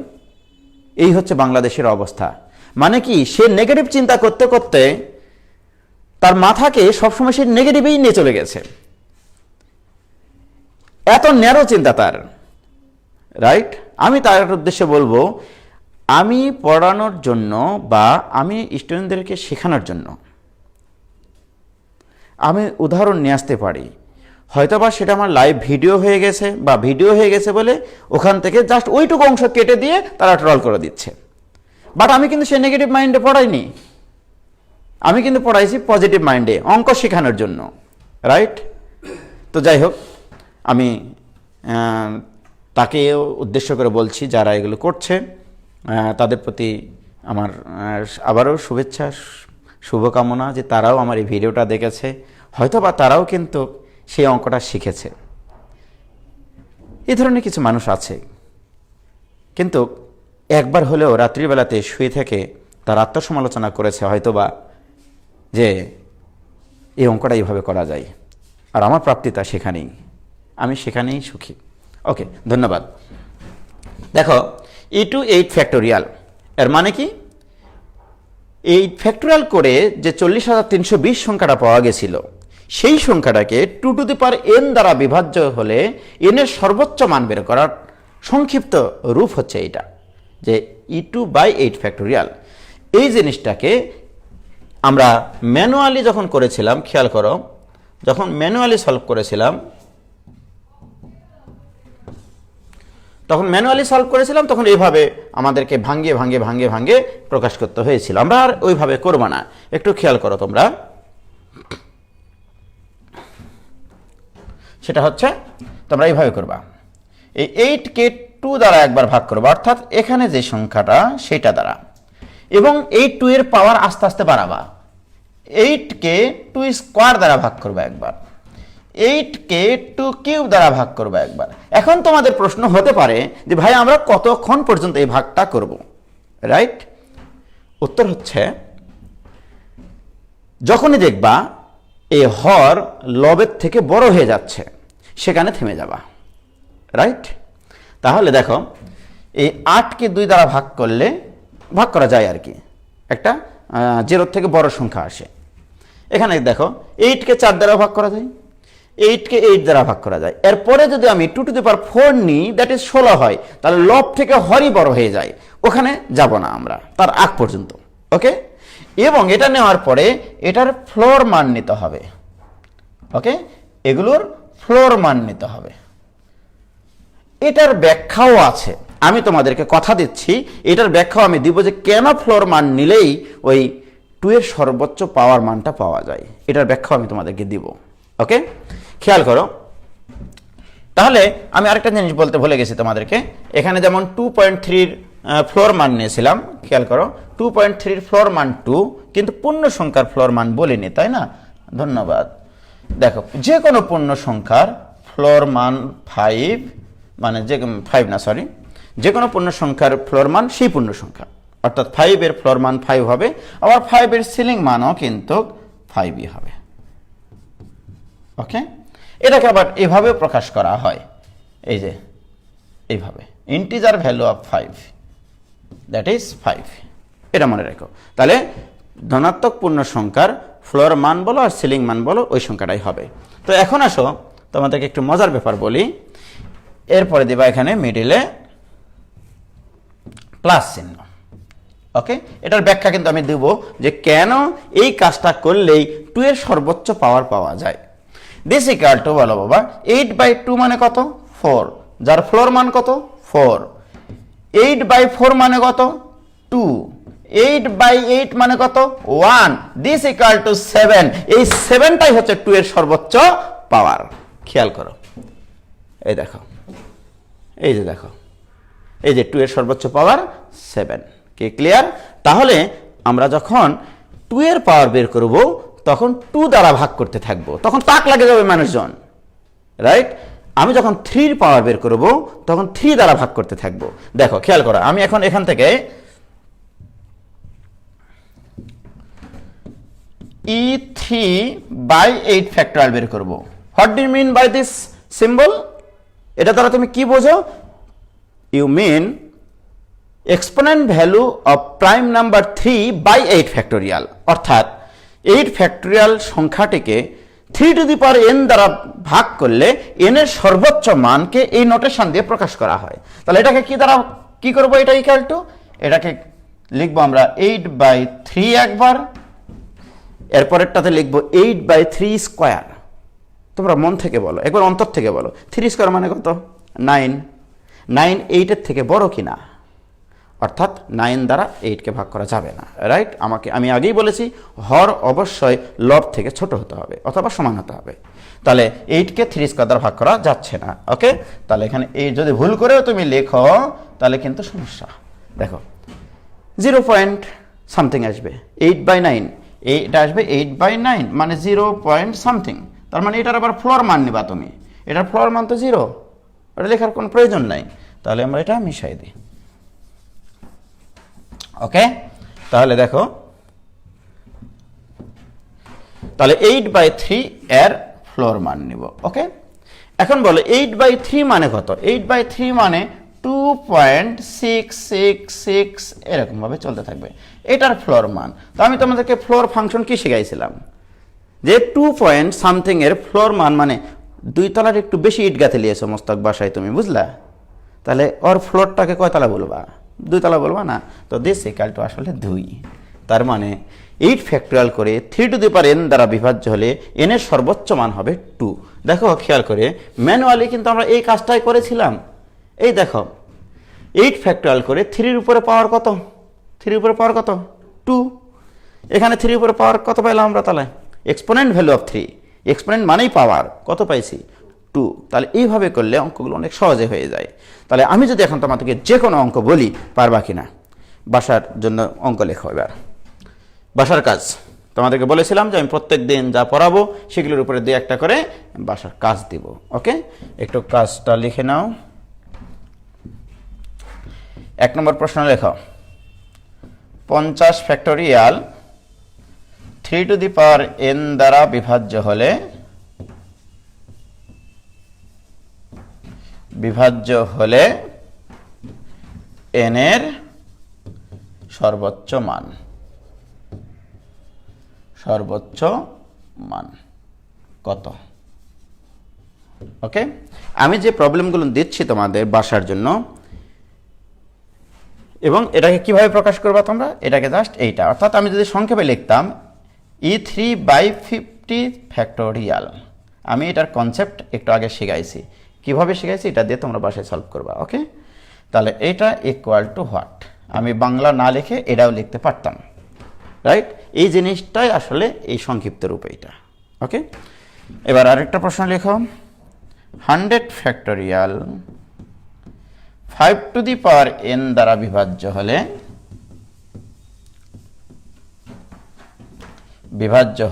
এই হচ্ছে বাংলাদেশের অবস্থা। মানে কি, সে নেগেটিভ চিন্তা করতে করতে তার মাথাকে সবসময় সে নেগেটিভেই নিয়ে চলে গেছে, এত ন্যারো চিন্তা তার, রাইট? আমি তার উদ্দেশ্যে বলবো, আমি পড়ানোর জন্য বা আমি স্টুডেন্টদেরকে শেখানোর জন্য আমি উদাহরণ নিয়ে আসতে পারি, হয়তোবা সেটা আমার লাইভ ভিডিও হয়ে গেছে বা ভিডিও হয়ে গেছে বলে ওখান থেকে জাস্ট ওইটুকু অংশ কেটে দিয়ে তারা ট্রল করে দিচ্ছে, বাট আমি কিন্তু সে নেগেটিভ মাইন্ডে পড়াইনি, আমি কিন্তু পড়াইছি পজিটিভ মাইন্ডে অঙ্ক শেখানোর জন্য, রাইট? তো যাই হোক, আমি তাকে উদ্দেশ্য করে বলছি যারা এগুলো করছে তাদের প্রতি আমার আবারও শুভেচ্ছা, শুভকামনা যে তারাও আমার এই ভিডিওটা দেখেছে, হয়তো বা তারাও কিন্তু সেই অঙ্কটা শিখেছে। এই ধরনের কিছু মানুষ আছে, কিন্তু একবার হলেও রাত্রিবেলাতে শুয়ে থেকে তার আত্মসমালোচনা করেছে হয়তোবা যে এই অঙ্কটা এইভাবে করা যায়, আর আমার প্রাপ্তিতা সেখানেই, আমি সেখানেই সুখী। ওকে, ধন্যবাদ। দেখো e টু 8 ফ্যাক্টোরিয়াল এর মানে কি, 8 ফ্যাক্টোরিয়াল করে যে 40,320 সংখ্যাটা পাওয়া গেছিল, সেই সংখ্যাটাকে 2 টু দি পাওয়ার n দ্বারা বিভাজ্য হলে n এর সর্বোচ্চ মান বের করার সংক্ষিপ্ত রূপ হচ্ছে এটা, যে e2/8 ফ্যাক্টোরিয়াল। এই জিনিসটাকে আমরা ম্যানুয়ালি যখন করেছিলাম, খেয়াল করো, যখন ম্যানুয়ালি সলভ করেছিলাম তখন এইভাবে আমাদেরকে ভাঙ্গে প্রকাশ করতে হয়েছিল। আমরা আর ওইভাবে করব না, একটু খেয়াল করো তোমরা। সেটা হচ্ছে তোমরা এইভাবে করবা, এই 8কে 2 দ্বারা একবার ভাগ করবা, অর্থাৎ এখানে যে সংখ্যাটা সেটা দ্বারা, এবং এই 2 এর পাওয়ার আস্তে আস্তে বাড়াবা। 8কে 2 স্কোয়ার দ্বারা ভাগ করবা একবার, 8কে 2 কিউব দ্বারা ভাগ করবা একবার। এখন তোমাদের প্রশ্ন হতে পারে যে ভাই আমরা কতক্ষণ পর্যন্ত এই ভাগটা করব, রাইট? উত্তর হচ্ছে যখনই দেখবা এই হর লবের থেকে বড় হয়ে যাচ্ছে সেখানে থেমে যাবা, রাইট? তাহলে দেখো এই 8কে 2 দ্বারা ভাগ করা যায় আর কি, একটা 0 থেকে বড় সংখ্যা আসে। এখানে দেখো 8কে 4 দ্বারা ভাগ করা যায়, 8কে 8 দ্বারা ভাগ করা যায়। এরপরে যদি আমি 2 টু দি পাওয়ার 4 নিই, দ্যাট ইজ 16 হয়, তাহলে লব থেকে হরই বড় হয়ে যায়, ওখানে যাব না আমরা তার আগ পর্যন্ত, ওকে? এবং এটা নেওয়ার পরে এটার ফ্লোর মান নিতে হবে, ওকে? এগুলোর ফ্লোর মান নিতে হবে। এটার ব্যাখ্যাও আছে, আমি তোমাদেরকে কথা দিচ্ছি, এটার ব্যাখ্যাও আমি দিব যে কেন ফ্লোর মান নিলেই ওই 2 এর সর্বোচ্চ পাওয়ার মানটা পাওয়া যায়, এটার ব্যাখ্যাও আমি তোমাদেরকে দিব, ওকে? খেয়াল করো। তাহলে আমি আরেকটা জিনিস বলতে ভুলে গেছি তোমাদেরকে, এখানে যেমন 2.3 ফ্লোর মান নিয়েছিলাম, খেয়াল করো 2.3 ফ্লোর মান 2, কিন্তু পূর্ণ সংখ্যার ফ্লোর মান বলিনি, তাই না? ধন্যবাদ। দেখো যে কোনো পূর্ণ সংখ্যার ফ্লোর মান 5, মানে যে কোনো পূর্ণ সংখ্যার ফ্লোর মান সেই পূর্ণ সংখ্যা, অর্থাৎ 5 এর ফ্লোর মান 5 হবে, আবার 5 এর সিলিং মানও কিন্তু 5ই হবে, ওকে? এটাকে আবার এভাবে প্রকাশ করা হয়, এই যে এইভাবে integer value of 5 that is 5, এটা মনে রেখো। তাহলে ধনাত্মক পূর্ণ সংখ্যার ফ্লোর মান বলো আর সিলিং মান বলো ওই সংখ্যাটাই হবে। তো এখন আসো তোমাদেরকে একটু মজার ব্যাপার বলি, এরপরে দিবা এখানে মিডিলে প্লাস চিহ্ন। ওকে, এটার ব্যাখ্যা কিন্তু আমি দেব যে কেন এই কাজটা করলেই 2 এর সর্বোচ্চ পাওয়ার পাওয়া যায়। দিস ইকুয়াল টু বলো বাবা 8/2 মানে কত 4, যার ফ্লোর মান কত 4। 8/4 মানে কত 2, 8/8 মানে কত 1, দিস ইকুয়াল টু 7। এই 7টাই হচ্ছে 2 এর সর্বোচ্চ পাওয়ার। খেয়াল করো, এই দেখো, এই যে দেখো, এই যে 2 এর সর্বোচ্চ পাওয়ার 7। কি ক্লিয়ার? তাহলে আমরা যখন 2 এর পাওয়ার বের করব তখন 2 দ্বারা ভাগ করতে থাকবো, তখন তাক লাগে যাবে মানুষজন, রাইট? আমি যখন 3 এর পাওয়ার বের করব তখন 3 দ্বারা ভাগ করতে থাকবো। দেখো খেয়াল করো, আমি এখন এখান থেকে E3/8 ফ্যাক্টরিয়াল বের করব। What do you mean by this symbol? এটা দ্বারা তুমি কি বোঝো? You mean exponent value of prime number 3/8 factorial, অর্থাৎ 8 ফ্যাক্টোরিয়াল সংখ্যাটিকে 3n দ্বারা ভাগ করলে n এর সর্বোচ্চ মানকে এই নোটেশন দিয়ে প্রকাশ করা হয়। তাহলে এটাকে কি দ্বারা কি করব? এটা ইকুয়াল টু, এটাকে লিখবো আমরা 8/3 একবার, এরপরেরটাতে লিখবো 8/3 স্কোয়ার। তোমরা মন থেকে বলো, একবার অন্তর থেকে বলো, 3 স্কোয়ার মানে কত 9, 9 8-এর থেকে বড় কিনা? অর্থাৎ 9 দ্বারা 8কে ভাগ করা যাবে না, রাইট? আমি আগেই বলেছি হর অবশ্যই লব থেকে ছোট হতে হবে অথবা সমান হতে হবে। তাহলে 8কে 3 স্কোয়ার দ্বারা ভাগ করা যাচ্ছে না। ওকে, তাহলে এখানে এই যদি ভুল করেও তুমি লেখো তাহলে কিন্তু সমস্যা। দেখো 0. আসবে 8/9, এটা আসবে 8/9 মানে 0. তার মানে এটার আবার ফ্লোর মান নিবা তুমি, এটার ফ্লোর মান তো 0, এটা লেখার কোনো প্রয়োজন নাই। তাহলে আমরা এটা মিশাই দিই। ওকে, তাহলে দেখো, তাহলে 8/3 এর ফ্লোর মান নিব। ওকে, এখন বলো 8/3 মানে কত? 8/3 মানে 2.666 এরকম ভাবে চলতে থাকবে, এটার ফ্লোর মান। তো আমি তোমাদেরকে ফ্লোর ফাংশন কি শিখাইছিলাম? যে 2. এর ফ্লোর মান মানে 2 তলার একটু বেশি ইট গাঁথে নিয়েছো মস্তক বাসায় তুমি, বুঝলা? তাহলে ওর ফ্লোরটাকে কয় তলা বলবা? 2 তলা বলবা না? তো দিস ইকুয়াল টু আসলে 2। তার মানে 8 ফ্যাক্টোরিয়াল করে 3n দ্বারা বিভাজ্য হলে n এর সর্বোচ্চ মান হবে 2। দেখো খেয়াল করে, ম্যানুয়ালি কিন্তু আমরা এই কাজটাই করেছিলাম। এই দেখো 8 ফ্যাক্টোরিয়াল করে 3 এর উপরে পাওয়ার কত? 3 এর উপরে পাওয়ার কত? 2। এখানে 3 এর উপরে পাওয়ার কত পাইলাম আমরা? তাহলে এক্সপোনেন্ট ভ্যালু অফ 3, এক্সপোনেন্ট মানেই পাওয়ার, কত পাইছি? 2। তাহলে এইভাবে করলে অঙ্কগুলো অনেক সহজে হয়ে যায়। তাহলে আমি যদি এখন তোমাদেরকে যে কোনো অঙ্ক বলি, পারবা কিনা? বাসার জন্য অঙ্ক লেখো। এবার বাসার কাজ তোমাদেরকে বলেছিলাম যে আমি প্রত্যেক দিন যা পড়াবো সেগুলোর উপরে 2-1টা করে বাসার কাজ দিব। ওকে, একটু কাজটা লিখে নাও। 1 নম্বর প্রশ্ন লেখো, 50 ফ্যাক্টোরিয়াল 3n দ্বারা বিভাজ্য হলে n এর সর্বোচ্চ মান কত? ওকে, আমি যে প্রবলেমগুলো দিচ্ছি তোমাদের বাসার জন্য, এবং এটাকে কিভাবে প্রকাশ করবা তোমরা? এটাকে জাস্ট এইটা, অর্থাৎ আমি যদি সংক্ষেপে লিখতাম E3/50 ফ্যাক্টোরিয়াল, আমি এটার কনসেপ্ট একটু আগে শিখাইছি, কিভাবে শিখাইছি এটা দিয়ে তোমরা বাসায় সলভ করবা। ওকে, তাহলে এটা ইকুয়াল টু হোয়াট? আমি বাংলা না লিখে এটাও লিখতে পারতাম, রাইট? এই জিনিসটাই আসলে এই সংক্ষিপ্ত রূপ এইটা। ওকে, এবার আরেকটা প্রশ্ন লেখো, 100 ফ্যাক্টোরিয়াল 5n দ্বারা বিভাজ্য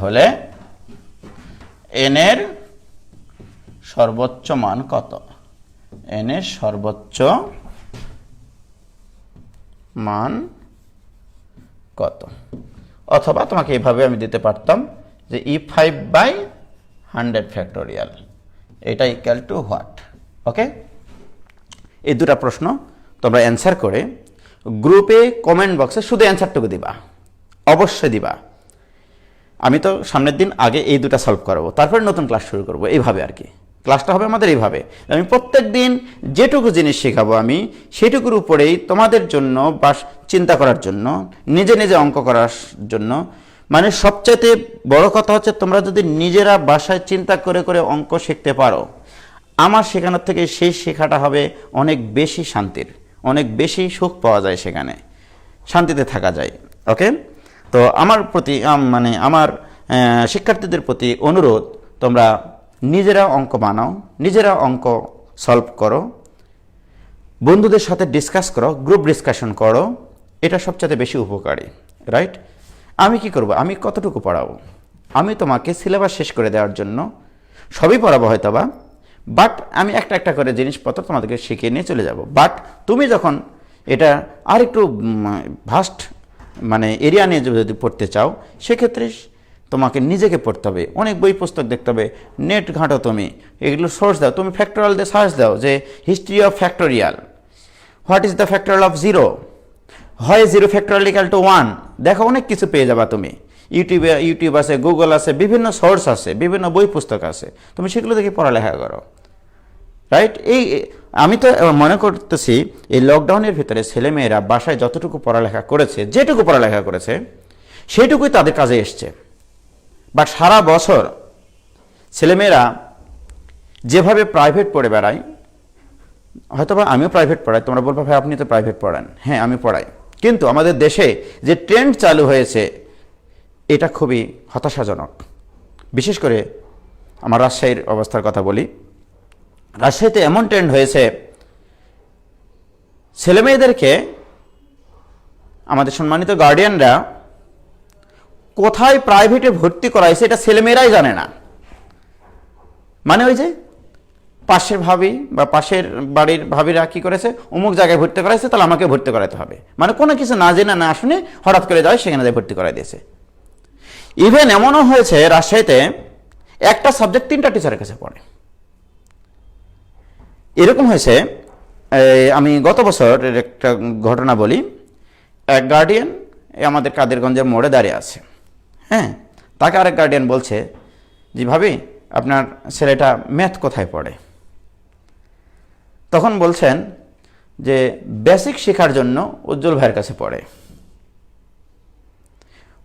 হলে n এর সর্বোচ্চ মান কত? n এর সর্বোচ্চ মান কত? অথবা তোমাকে এইভাবে আমি দিতে পারতাম যে E5/100 ফ্যাক্টোরিয়াল, এটা ইকুয়াল টু হোয়াট? ওকে, এই দুটো প্রশ্ন তোমরা অ্যান্সার করে গ্রুপে কমেন্ট বক্সে শুধু অ্যান্সারটুকু দিবা, অবশ্যই দিবা। আমি তো সামনের দিন আগে এই দুটো সলভ করাবো, তারপরে নতুন ক্লাস শুরু করবো, এইভাবে আর কি। ক্লাসটা হবে আমাদের এইভাবে। আমি প্রত্যেক দিন যেটুকু জিনিস শেখাবো আমি সেটুকুর উপরেই তোমাদের জন্য বা চিন্তা করার জন্য, নিজে নিজে অঙ্ক করার জন্য, মানে সবচাইতে বড় কথা হচ্ছে তোমরা যদি নিজেরা বাসায় চিন্তা করে করে অঙ্ক শিখতে পারো, আমার শেখানোর থেকে সেই শেখাটা হবে অনেক বেশি শান্তির, অনেক বেশি সুখ পাওয়া যায়, সেখানে শান্তিতে থাকা যায়। ওকে, তো আমার প্রতি মানে আমার শিক্ষার্থীদের প্রতি অনুরোধ, তোমরা নিজেরা অঙ্ক বানাও, নিজেরা অঙ্ক সলভ করো, বন্ধুদের সাথে ডিসকাস করো, গ্রুপ ডিসকাশন করো, এটা সবচেয়ে বেশি উপকারী, রাইট? আমি কি করব? আমি কতটুকু পড়াবো? আমি তোমাকে সিলেবাস শেষ করে দেওয়ার জন্য সবই পড়াবো হয়তো বা, বাট আমি একটা একটা করে জিনিসপত্র তোমাদেরকে শিখিয়ে নিয়ে চলে যাব। বাট তুমি যখন এটা আর একটু ভাস্ট মানে এরিয়া নিয়ে যদি পড়তে চাও, সেক্ষেত্রে তোমাকে নিজেকে পড়তে হবে, অনেক বই পুস্তক দেখতে হবে, নেট ঘাঁটো, তুমি এগুলো সোর্স দাও, তুমি ফ্যাক্টোরিয়াল দিয়ে সার্চ দাও যে history of factorial, what is the factorial of zero, হয় জিরো ফ্যাক্টোরিয়াল ইকাল টু 1, দেখো অনেক কিছু পেয়ে যাবা তুমি। ইউটিউব আছে, গুগল আছে, বিভিন্ন সোর্স আছে, বিভিন্ন বই পুস্তক আছে, তুমি সেগুলো দেখে পড়ালেখা করো, রাইট? এই আমি তো মনে করতেছি এই লকডাউনের ভিতরে ছেলেমেয়েরা বাসায় যতটুকু পড়ালেখা করেছে, যেটুকু পড়ালেখা করেছে, সেটুকুই তাদের কাজে এসছে। বাট সারা বছর ছেলেমেয়েরা যেভাবে প্রাইভেট পড়ে বেড়ায়, হয়তোবা আমিও প্রাইভেট পড়াই, তোমরা বলবো ভাই আপনি তো প্রাইভেট পড়ান, হ্যাঁ আমি পড়াই, কিন্তু আমাদের দেশে যে ট্রেন্ড চালু হয়েছে এটা খুবই হতাশাজনক। বিশেষ করে আমার রাজশাহীর অবস্থার কথা বলি, রাজশাহীতে এমন ট্রেন্ড হয়েছে, ছেলেমেয়েদেরকে আমাদের সম্মানিত গার্ডিয়ানরা কোথায় প্রাইভেটে ভর্তি করাইছে এটা ছেলেমেয়েরাই জানে না। মানে ওই যে পাশের ভাবি বা পাশের বাড়ির ভাবিরা কি করেছে, অমুক জায়গায় ভর্তি করাইছে, তাহলে আমাকে ভর্তি করাতে হবে, মানে কোনো কিছু না জেনে না শুনে হঠাৎ করে যায় সেখানে যায় ভর্তি করাই দিয়েছে। ইভেন এমনও হয়েছে রাজশাহীতে একটা সাবজেক্ট 3টা টিচারের কাছে পড়ে। এরকম হয়েছে, আমি গত বছরের একটা ঘটনা বলি। এক গার্ডিয়ান আমাদের কাদেরগঞ্জের মোড়ে দাঁড়িয়ে আছে, হ্যাঁ, তাকে আরেক গার্ডিয়ান বলছে যে ভাবি আপনার ছেলেটা ম্যাথ কোথায় পড়ে? তখন বলছেন যে বেসিক শেখার জন্য উজ্জ্বল ভাইয়ের কাছে পড়ে,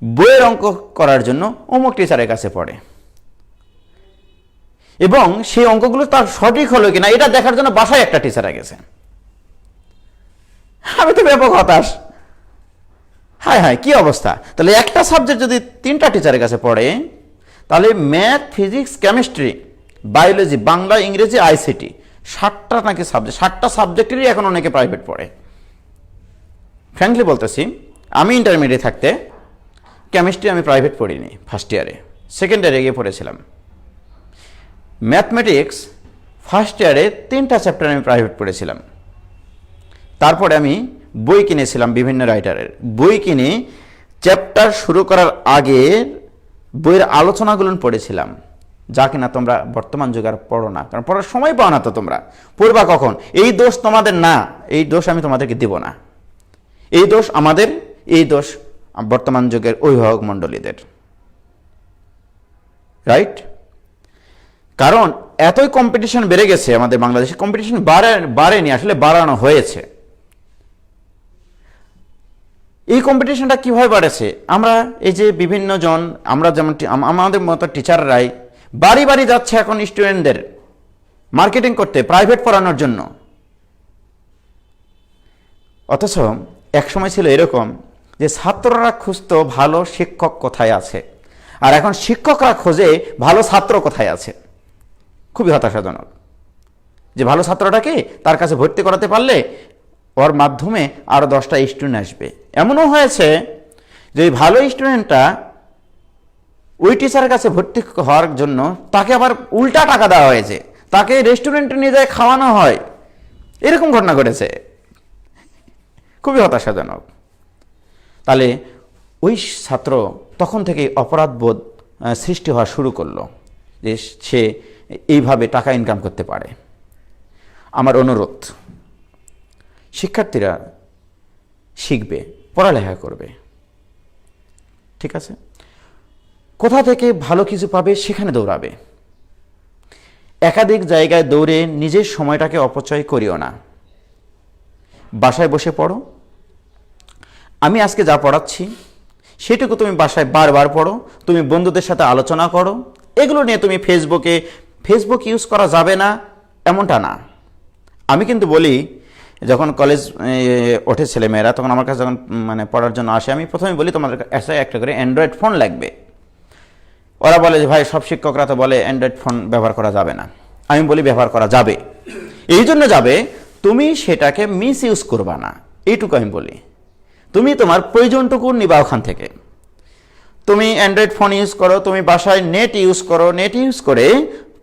বইয়ের অঙ্ক করার জন্য অমুক টিচারের কাছে পড়ে, এবং সেই অঙ্কগুলো তার সঠিক হলো কিনা এটা দেখার জন্য বাসায় একটা টিচার গেছে। আমি তো ব্যাপক হতাশ, হায় হায় কি অবস্থা! তাহলে একটা সাবজেক্ট যদি 3টা টিচারের কাছে পড়ে, তাহলে math, physics, chemistry, biology, Bangla, ইংরেজি, আইসিটি 7টা নাকি সাবজেক্ট, 7টা সাবজেক্টেরই এখন অনেকে প্রাইভেট পড়ে। ফ্র্যাঙ্কলি বলতেছি, আমি ইন্টারমিডিয়েট থাকতে কেমিস্ট্রি আমি প্রাইভেট পড়িনি, ফার্স্ট ইয়ারে, সেকেন্ড ইয়ারে গিয়ে পড়েছিলাম। ম্যাথমেটিক্স ফার্স্ট ইয়ারে 3টা চ্যাপ্টার আমি প্রাইভেট পড়েছিলাম। তারপরে আমি বই কিনেছিলাম, বিভিন্ন রাইটারের বই কিনে চ্যাপ্টার শুরু করার আগে বইয়ের আলোচনাগুলো পড়েছিলাম, যা কিনা তোমরা বর্তমান যুগে আর পড়ো না, কারণ পড়ার সময় পাও না। তো তোমরা পড়বা কখন? এই দোষ তোমাদের না, এই দোষ আমি তোমাদেরকে দিব না, এই দোষ আমাদের, এই দোষ বর্তমান যুগের অভিভাবক মণ্ডলীদের, রাইট? কারণ এতই কম্পিটিশন বেড়ে গেছে আমাদের বাংলাদেশে, কম্পিটিশন বাড়েনি, আসলে বাড়ানো হয়েছে। এই কম্পিটিশনটা কিভাবে বাড়েছে? আমরা এই যে বিভিন্ন জন, আমরা যেমন আমাদের মতো টিচাররাই বাড়ি বাড়ি যাচ্ছে এখন স্টুডেন্টদের মার্কেটিং করতে, প্রাইভেট পড়ানোর জন্য। অথচ একসময় ছিল এরকম যে ছাত্ররা খুঁজতো ভালো শিক্ষক কোথায় আছে, আর এখন শিক্ষকরা খোঁজে ভালো ছাত্র কোথায় আছে। খুবই হতাশাজনক যে ভালো ছাত্রটাকে তার কাছে ভর্তি করাতে পারলে ওর মাধ্যমে আরও 10টা স্টুডেন্ট আসবে। এমনও হয়েছে যে ভালো স্টুডেন্টটা ওই টিচারের কাছে ভর্তি হওয়ার জন্য তাকে আবার উল্টা টাকা দেওয়া হয়েছে, তাকে রেস্টুরেন্টে নিয়ে যায় খাওয়ানো হয়, এরকম ঘটনা ঘটেছে। খুবই হতাশাজনক। তাহলে ওই ছাত্র তখন থেকে অপরাধবোধ সৃষ্টি হওয়া শুরু করলো যে সে এইভাবে টাকা ইনকাম করতে পারে। আমার অনুরোধ, শিক্ষার্থীরা শিখবে, পড়ালেখা করবে। ঠিক আছে? কোথা থেকে ভালো কিছু পাবে সেখানে দৌড়াবে। একাধিক জায়গায় দৌড়ে নিজের সময়টাকে অপচয় করিও না। বাসায় বসে পড়ো। আমি আজকে যা পড়াচ্ছি সেটুকু তুমি বাসায় বারবার পড়ো, তুমি বন্ধুদের সাথে আলোচনা করো। এগুলো নিয়ে তুমি ফেসবুক ইউজ করা যাবে না এমনটা না। আমি কিন্তু বলি, যখন কলেজ ওঠে ছেলেমেয়েরা, তখন আমার কাছে যখন পড়ার জন্য আসে, আমি প্রথমে বলি তোমাদের কাছে একটা করে অ্যান্ড্রয়েড ফোন লাগবে। ওরা বলে যে ভাই সব শিক্ষকরা তো বলে অ্যান্ড্রয়েড ফোন ব্যবহার করা যাবে না। আমি বলি ব্যবহার করা যাবে, এই জন্য যাবে তুমি সেটাকে মিস ইউজ করবা না, এইটুকু আমি বলি। তুমি তোমার প্রয়োজনটুকু নিবা ওখান থেকে। তুমি অ্যান্ড্রয়েড ফোন ইউজ করো, তুমি বাসায় নেট ইউজ করো, নেট ইউজ করে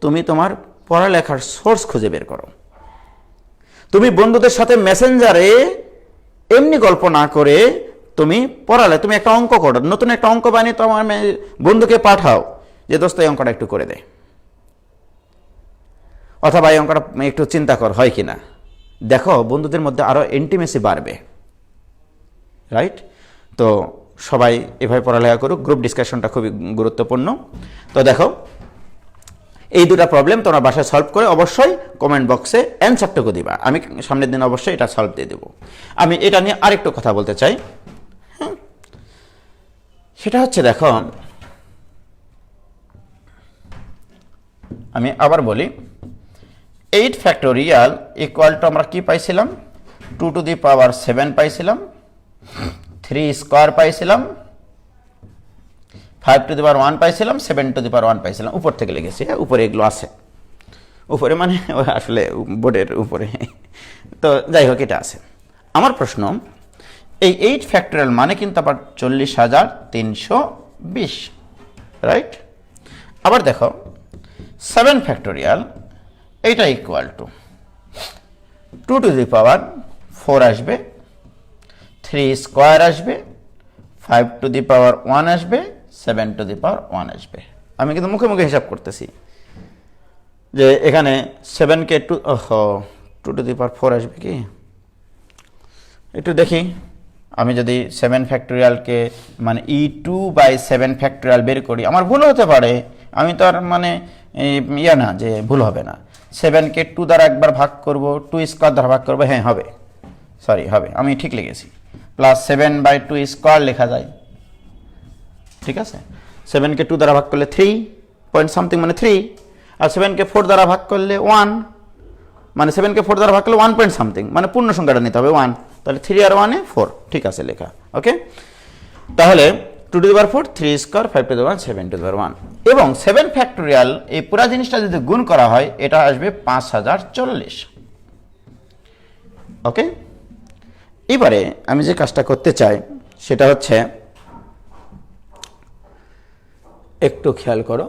তুমি তোমার পড়ালেখার সোর্স খুঁজে বের করো। তুমি বন্ধুদের সাথে মেসেঞ্জারে এমনি গল্প না করে তুমি তুমি একটা অঙ্ক করো, নতুন একটা অঙ্ক বানিয়ে তোমার বন্ধুকে পাঠাও যে দোস্ত এই অঙ্কটা একটু করে দে, অথবা এই অঙ্কটা একটু চিন্তা কর হয় কিনা। দেখো বন্ধুদের মধ্যে আরো ইন্টিমেসি বাড়বে। রাইট? তো সবাই এভাবে পড়ালেখা করুক। গ্রুপ ডিসকাশনটা খুবই গুরুত্বপূর্ণ। তো দেখো, এই দুটা প্রবলেম তোমরা বাসায় সলভ করে অবশ্যই কমেন্ট বক্সে অ্যান্সারটুকু দিবা। আমি সামনের দিন অবশ্যই এটা সলভ দিয়ে দেবো। আমি এটা নিয়ে আরেকটু কথা বলতে চাই। সেটা হচ্ছে, দেখো আমি আবার বলি, 8 ফ্যাক্টোরিয়াল ইকুয়াল টু আমরা কি পাইছিলাম? 2 টু দি পাওয়ার 7 পাইছিলাম, 3 স্কোয়ার পাইছিলাম, 5 টু দি পাওয়ার 1 পাইছিলাম, 7 টু দি পাওয়ার 1 পাইছিলাম। উপর থেকে লিখেছি, হ্যাঁ উপরে এগুলো আছে, উপরে আসলে বোর্ডের উপরে। তো যাই হোক, এটা আছে। আমার প্রশ্ন, এই 8 ফ্যাক্টোরিয়াল মানে কিন্তু আবার 40,320, রাইট? আবার দেখো 7 ফ্যাক্টোরিয়াল, এইটা equal to 2 to the power 4 আসবে, 3 স্কোয়ার আসবে, 5 টু দি পাওয়ার 1 আসবে, 7 টু দি পাওয়ার 1 আসবে। আমি কিন্তু মুখে মুখে হিসাব করতেছি যে এখানে 7কে 2 টু দি পাওয়ার 4 আসবে কি, একটু দেখি। আমি যদি 7 ফ্যাক্টোরিয়ালকে E2/7 ফ্যাক্টোরিয়াল বের করি, আমার ভুল হতে পারে, আমি তো আর না যে ভুল হবে না। 7কে 2 দ্বারা একবার ভাগ করব, 2 স্কোয়ার দ্বারা ভাগ করবো, হ্যাঁ হবে, সরি হবে, আমি ঠিক লিখেছি। প্লাস 7/2 স্কোয়ার লেখা যায়, ঠিক আছে। 7কে 2 দ্বারা ভাগ করলে 3 পয়েন্ট সামথিং 3, আর 7কে 4 দ্বারা ভাগ করলে 1, 7কে 4 দ্বারা ভাগ করলে 1 পয়েন্ট সামথিং, পূর্ণ সংখ্যাটা নিতে হবে 1, তাহলে 3 আর 1 4, ঠিক আছে লেখা, ওকে। তাহলে 2 to the power 4, 3 square, 5 to the power 7 to the power 1, এবং 7 ফ্যাক্টোরিয়াল এই পুরো জিনিসটা যদি গুণ করা হয় এটা আসবে 5040, ওকে। এবারে আমি যে কাজটা করতে চাই সেটা হচ্ছে, একটু খেয়াল করো,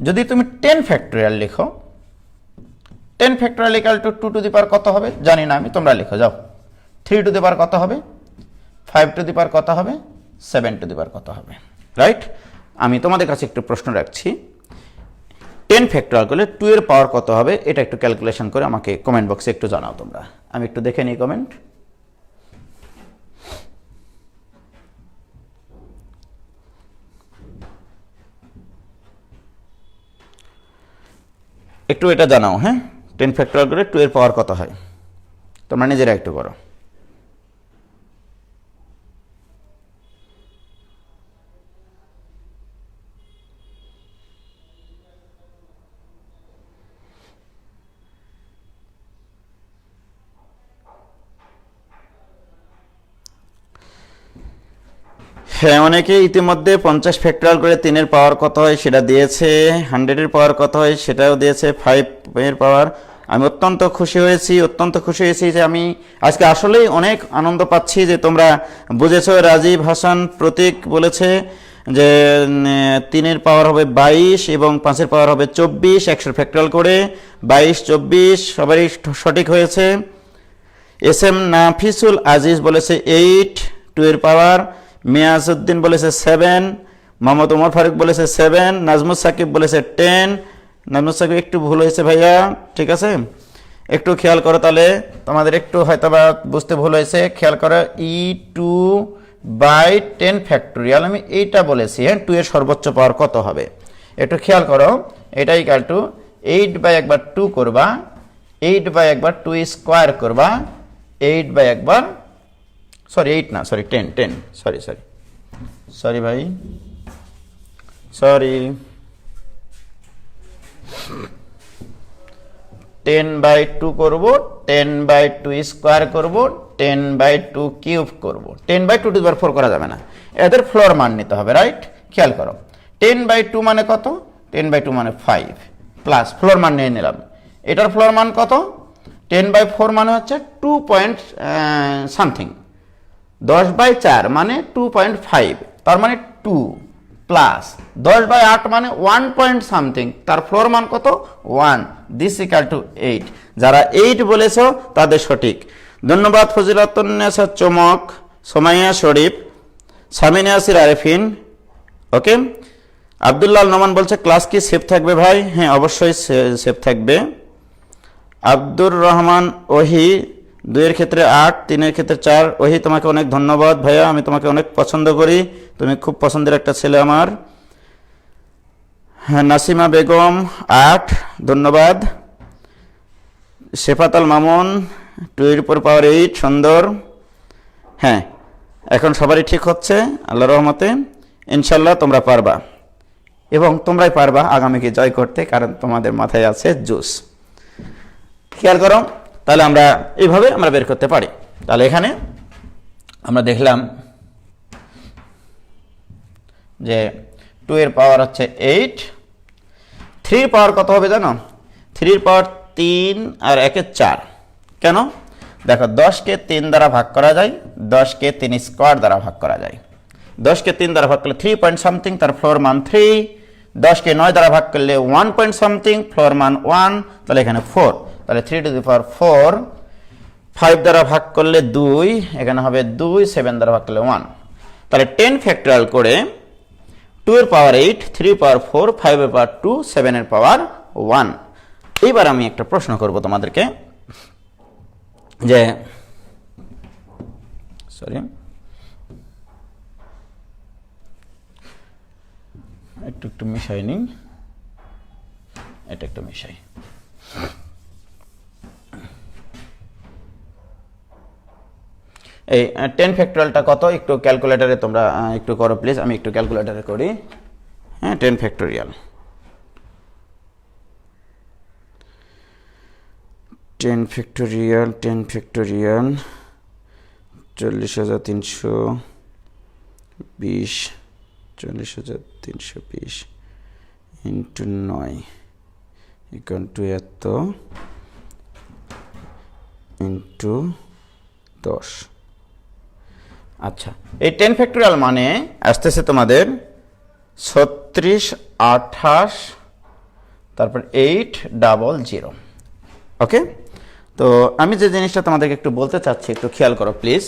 যদি তুমি 10 ফ্যাক্টোরিয়াল লিখো, 10 factorial equal to 2 to the power কত হবে জানি না আমি, তোমরা লিখো যাও। 3 টু দি পাওয়ার কত হবে, 5 টু দি পাওয়ার কত হবে, 7 টু দি পাওয়ার কত হবে, রাইট? আমি তোমাদের কাছে একটু প্রশ্ন রাখছি, 10 ফ্যাক্টোরিয়াল করলে 2 এর পাওয়ার কত হবে, এটা একটু ক্যালকুলেশন করে আমাকে কমেন্ট বক্সে একটু জানাও তোমরা। আমি একটু দেখে নিই কমেন্ট। একটু এটা জানাও, হ্যাঁ 10 ফ্যাক্টোরিয়াল করে 2 এর পাওয়ার কত হয়, তোমরা নিজেরা একটু করো। হ্যাঁ, অনেকে ইতিমধ্যে 50 ফ্যাক্টোরিয়াল করে 3 এর পাওয়ার কত হয় সেটা দিয়েছে, 100 এর পাওয়ার কত হয় সেটাও দিয়েছে, 5 এর পাওয়ার। আমি অত্যন্ত খুশি হয়েছি যে আমি আজকে আসলেই অনেক আনন্দ পাচ্ছি যে তোমরা বুঝেছো। রাজীব হাসান প্রতীক বলেছে যে 3 এর পাওয়ার হবে 22 এবং 5 এর পাওয়ার হবে 24, 100 ফ্যাক্টোরিয়াল করে 22, 24 সবারই সঠিক হয়েছে। SM নাফিসুল আজিজ বলেছে 8, 2 এর পাওয়ার। মিয়াজউদ্দিন বলেছে 7, মোহাম্মদ ওমর ফারুক বলেছে 7, নাজমুস সাকিব বলেছে 10, নাজমুস সাকিব একটু ভুল হয়েছে ভাইয়া, ঠিক আছে, একটু খেয়াল করো, তাহলে তোমাদের একটু হয়তো বা বুঝতে ভুল হয়েছে, খেয়াল করো। e2/10 আমি এইটা বলেছি, হ্যাঁ, 2 এর সর্বোচ্চ পাওয়ার কত হবে একটু খেয়াল করো। এটা ইকুয়াল টু 8/একবার 2 করবা, 8/একবার 2 স্কোয়ার করবা, 8/একবার সরি 8 না, সরি 10 সরি সরি সরি ভাই, সরি 10/2 করব, 10/2 স্কোয়ার করব, 10/2 কিউব করব। 10/2 করা যাবে না, এদের ফ্লোর মান নিতে হবে, রাইট? খেয়াল করো 10/2 মানে কত? 10/2 মানে 5 প্লাস ফ্লোর মান নিয়ে নিলাম। এটার ফ্লোর মান কত? 10/4 মানে হচ্ছে 2 পয়েন্ট সামথিং, 10/4 মানে 2.5, তার মানে 2 প্লাস 10/8 মানে 1 পয়েন্ট সামথিং, তার ফ্লোর মান কত? 1। This equal two 8। যারা 8 বলেছ তাদের সঠিক। ধন্যবাদ ফজিলাতুন্নেসা চমক, সোমাইয়া শরীফ, সামিনা ইয়াসির আরেফিন। ওকে, আব্দুল্লাহ নোমান বলছে ক্লাস কি সেফ থাকবে ভাই? হ্যাঁ, অবশ্যই সেফ থাকবে। আব্দুর রহমান ওহি, 2 এর ক্ষেত্রে 8, 3 এর ক্ষেত্রে 4। ওহি, তোমাকে অনেক ধন্যবাদ ভাইয়া, আমি তোমাকে অনেক পছন্দ করি, তুমি খুব পছন্দের একটা ছেলে আমার। হ্যাঁ, নাসিমা বেগম 8, ধন্যবাদ। শেফাত আল মামুন 2 এর উপর পাওয়ার 8, সুন্দর। হ্যাঁ, এখন সবারই ঠিক হচ্ছে আল্লাহর রহমতে, ইনশাল্লাহ তোমরা পারবা, এবং তোমরাই পারবা আগামীকে জয় করতে, কারণ তোমাদের মাথায় আছে জুস। খেয়াল করো, তাহলে আমরা এইভাবে আমরা বের করতে পারি। তাহলে এখানে আমরা দেখলাম যে 2 এর পাওয়ার হচ্ছে 8, 3 এর পাওয়ার কত হবে জানো? 3 এর পাওয়ার 3 আর 1 এর 4। কেন? দেখো 10কে 3 দ্বারা ভাগ করা যায়, 10কে 3 স্কোয়ার দ্বারা ভাগ করা যায়। 10কে 3 দ্বারা ভাগ করলে 3 পয়েন্ট সামথিং, তার ফ্লোর মান 3। 10কে 9 দ্বারা ভাগ করলে 1 পয়েন্ট সামথিং, ফ্লোর মান 1, তাহলে এখানে 4, তাহলে 3 টু দি পাওয়ার 4। 5 দ্বারা ভাগ করলে 2, এখানে হবে 2, 7 দ্বারা ভাগ করলে 1, তাহলে 10 ফ্যাক্টরিয়াল করে 2 এর পাওয়ার 8, 3 এর পাওয়ার 4, 5 এর পাওয়ার 2, 7 এর পাওয়ার 1। এইবার আমি একটা প্রশ্ন করব তোমাদেরকে, যে সরি একটু মিশাই নিই, এটা একটু মিশাই। এই 10 ফ্যাক্টরিয়ালটা কত একটু ক্যালকুলেটরে তোমরা একটু করো প্লিজ, আমি একটু ক্যালকুলেটরে করি। হ্যাঁ, 10 factorial, 10 factorial 10 factorial 40,320, 40,320 into 9 equal to এত ইন্টু 10। আচ্ছা, এই 10 ফ্যাক্টরিয়াল মানে আসতেছে তোমাদের 36, 28, তারপর 800। ওকে, তো আমি যে জিনিসটা তোমাদেরকে একটু বলতে চাচ্ছি, একটু খেয়াল করো প্লিজ।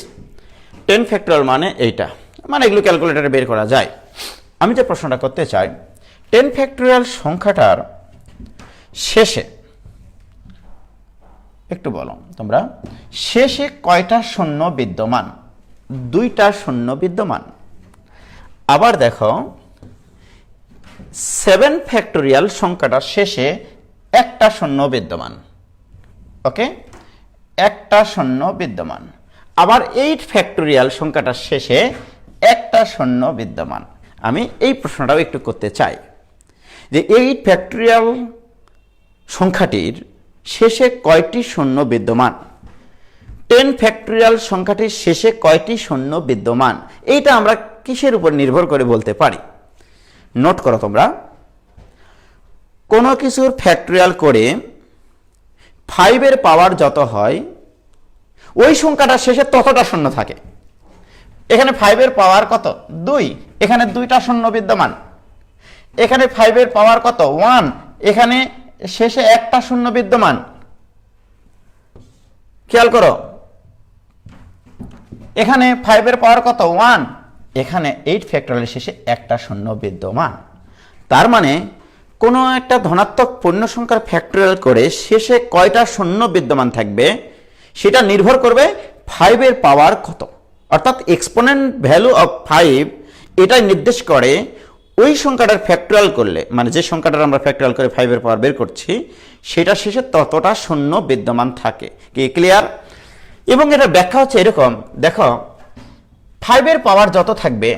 10 ফ্যাক্টরিয়াল মানে এইটা, মানে এগুলো ক্যালকুলেটরে বের করা যায়। আমি যে প্রশ্নটা করতে চাই, 10 ফ্যাক্টরিয়াল সংখ্যাটার শেষে একটু বলো তোমরা, শেষে কয়টা শূন্য বিদ্যমান? 2টা শূন্য বিদ্যমান। আবার দেখো 7 ফ্যাক্টরিয়াল সংখ্যাটার শেষে একটা শূন্য বিদ্যমান। ওকে, একটা শূন্য বিদ্যমান। আবার 8 ফ্যাক্টরিয়াল সংখ্যাটার শেষে একটা শূন্য বিদ্যমান। আমি এই প্রশ্নটাও একটু করতে চাই যে 8 ফ্যাক্টরিয়াল সংখ্যাটির শেষে কয়টি শূন্য বিদ্যমান? 10 ফ্যাক্টরিয়াল সংখ্যাটির শেষে কয়টি শূন্য বিদ্যমান? এইটা আমরা কিসের উপর নির্ভর করে বলতে পারি? নোট করো তোমরা, কোনো কিছুর ফ্যাক্টরিয়াল করে 5 এর পাওয়ার যত হয় ওই সংখ্যাটার শেষে ততটা শূন্য থাকে। এখানে 5 এর পাওয়ার কত? 2, এখানে 2টা শূন্য বিদ্যমান। এখানে 5 এর পাওয়ার কত? 1, এখানে শেষে একটা শূন্য বিদ্যমান। খেয়াল করো, এখানে 5 এর পাওয়ার কত? 1, এখানে 8 ফ্যাক্টরিয়ালের শেষে একটা শূন্য বিদ্যমান। তার মানে কোনো একটা ধনাত্মক পূর্ণ সংখ্যার ফ্যাক্টোরিয়াল করে শেষে কয়টা শূন্য বিদ্যমান থাকবে সেটা নির্ভর করবে 5 এর পাওয়ার কত, অর্থাৎ এক্সপোনেন্ট ভ্যালু অফ 5 এটাই নির্দেশ করে ওই সংখ্যাটার ফ্যাক্টোরিয়াল করলে, মানে যে সংখ্যাটার আমরা ফ্যাক্টোরিয়াল করে 5 এর পাওয়ার বের করছি সেটা শেষে ততটা শূন্য বিদ্যমান থাকে। কি ক্লিয়ার? এবং এটা ব্যাখ্যা হচ্ছে এরকম, দেখো 5 এর পাওয়ার যত থাকবে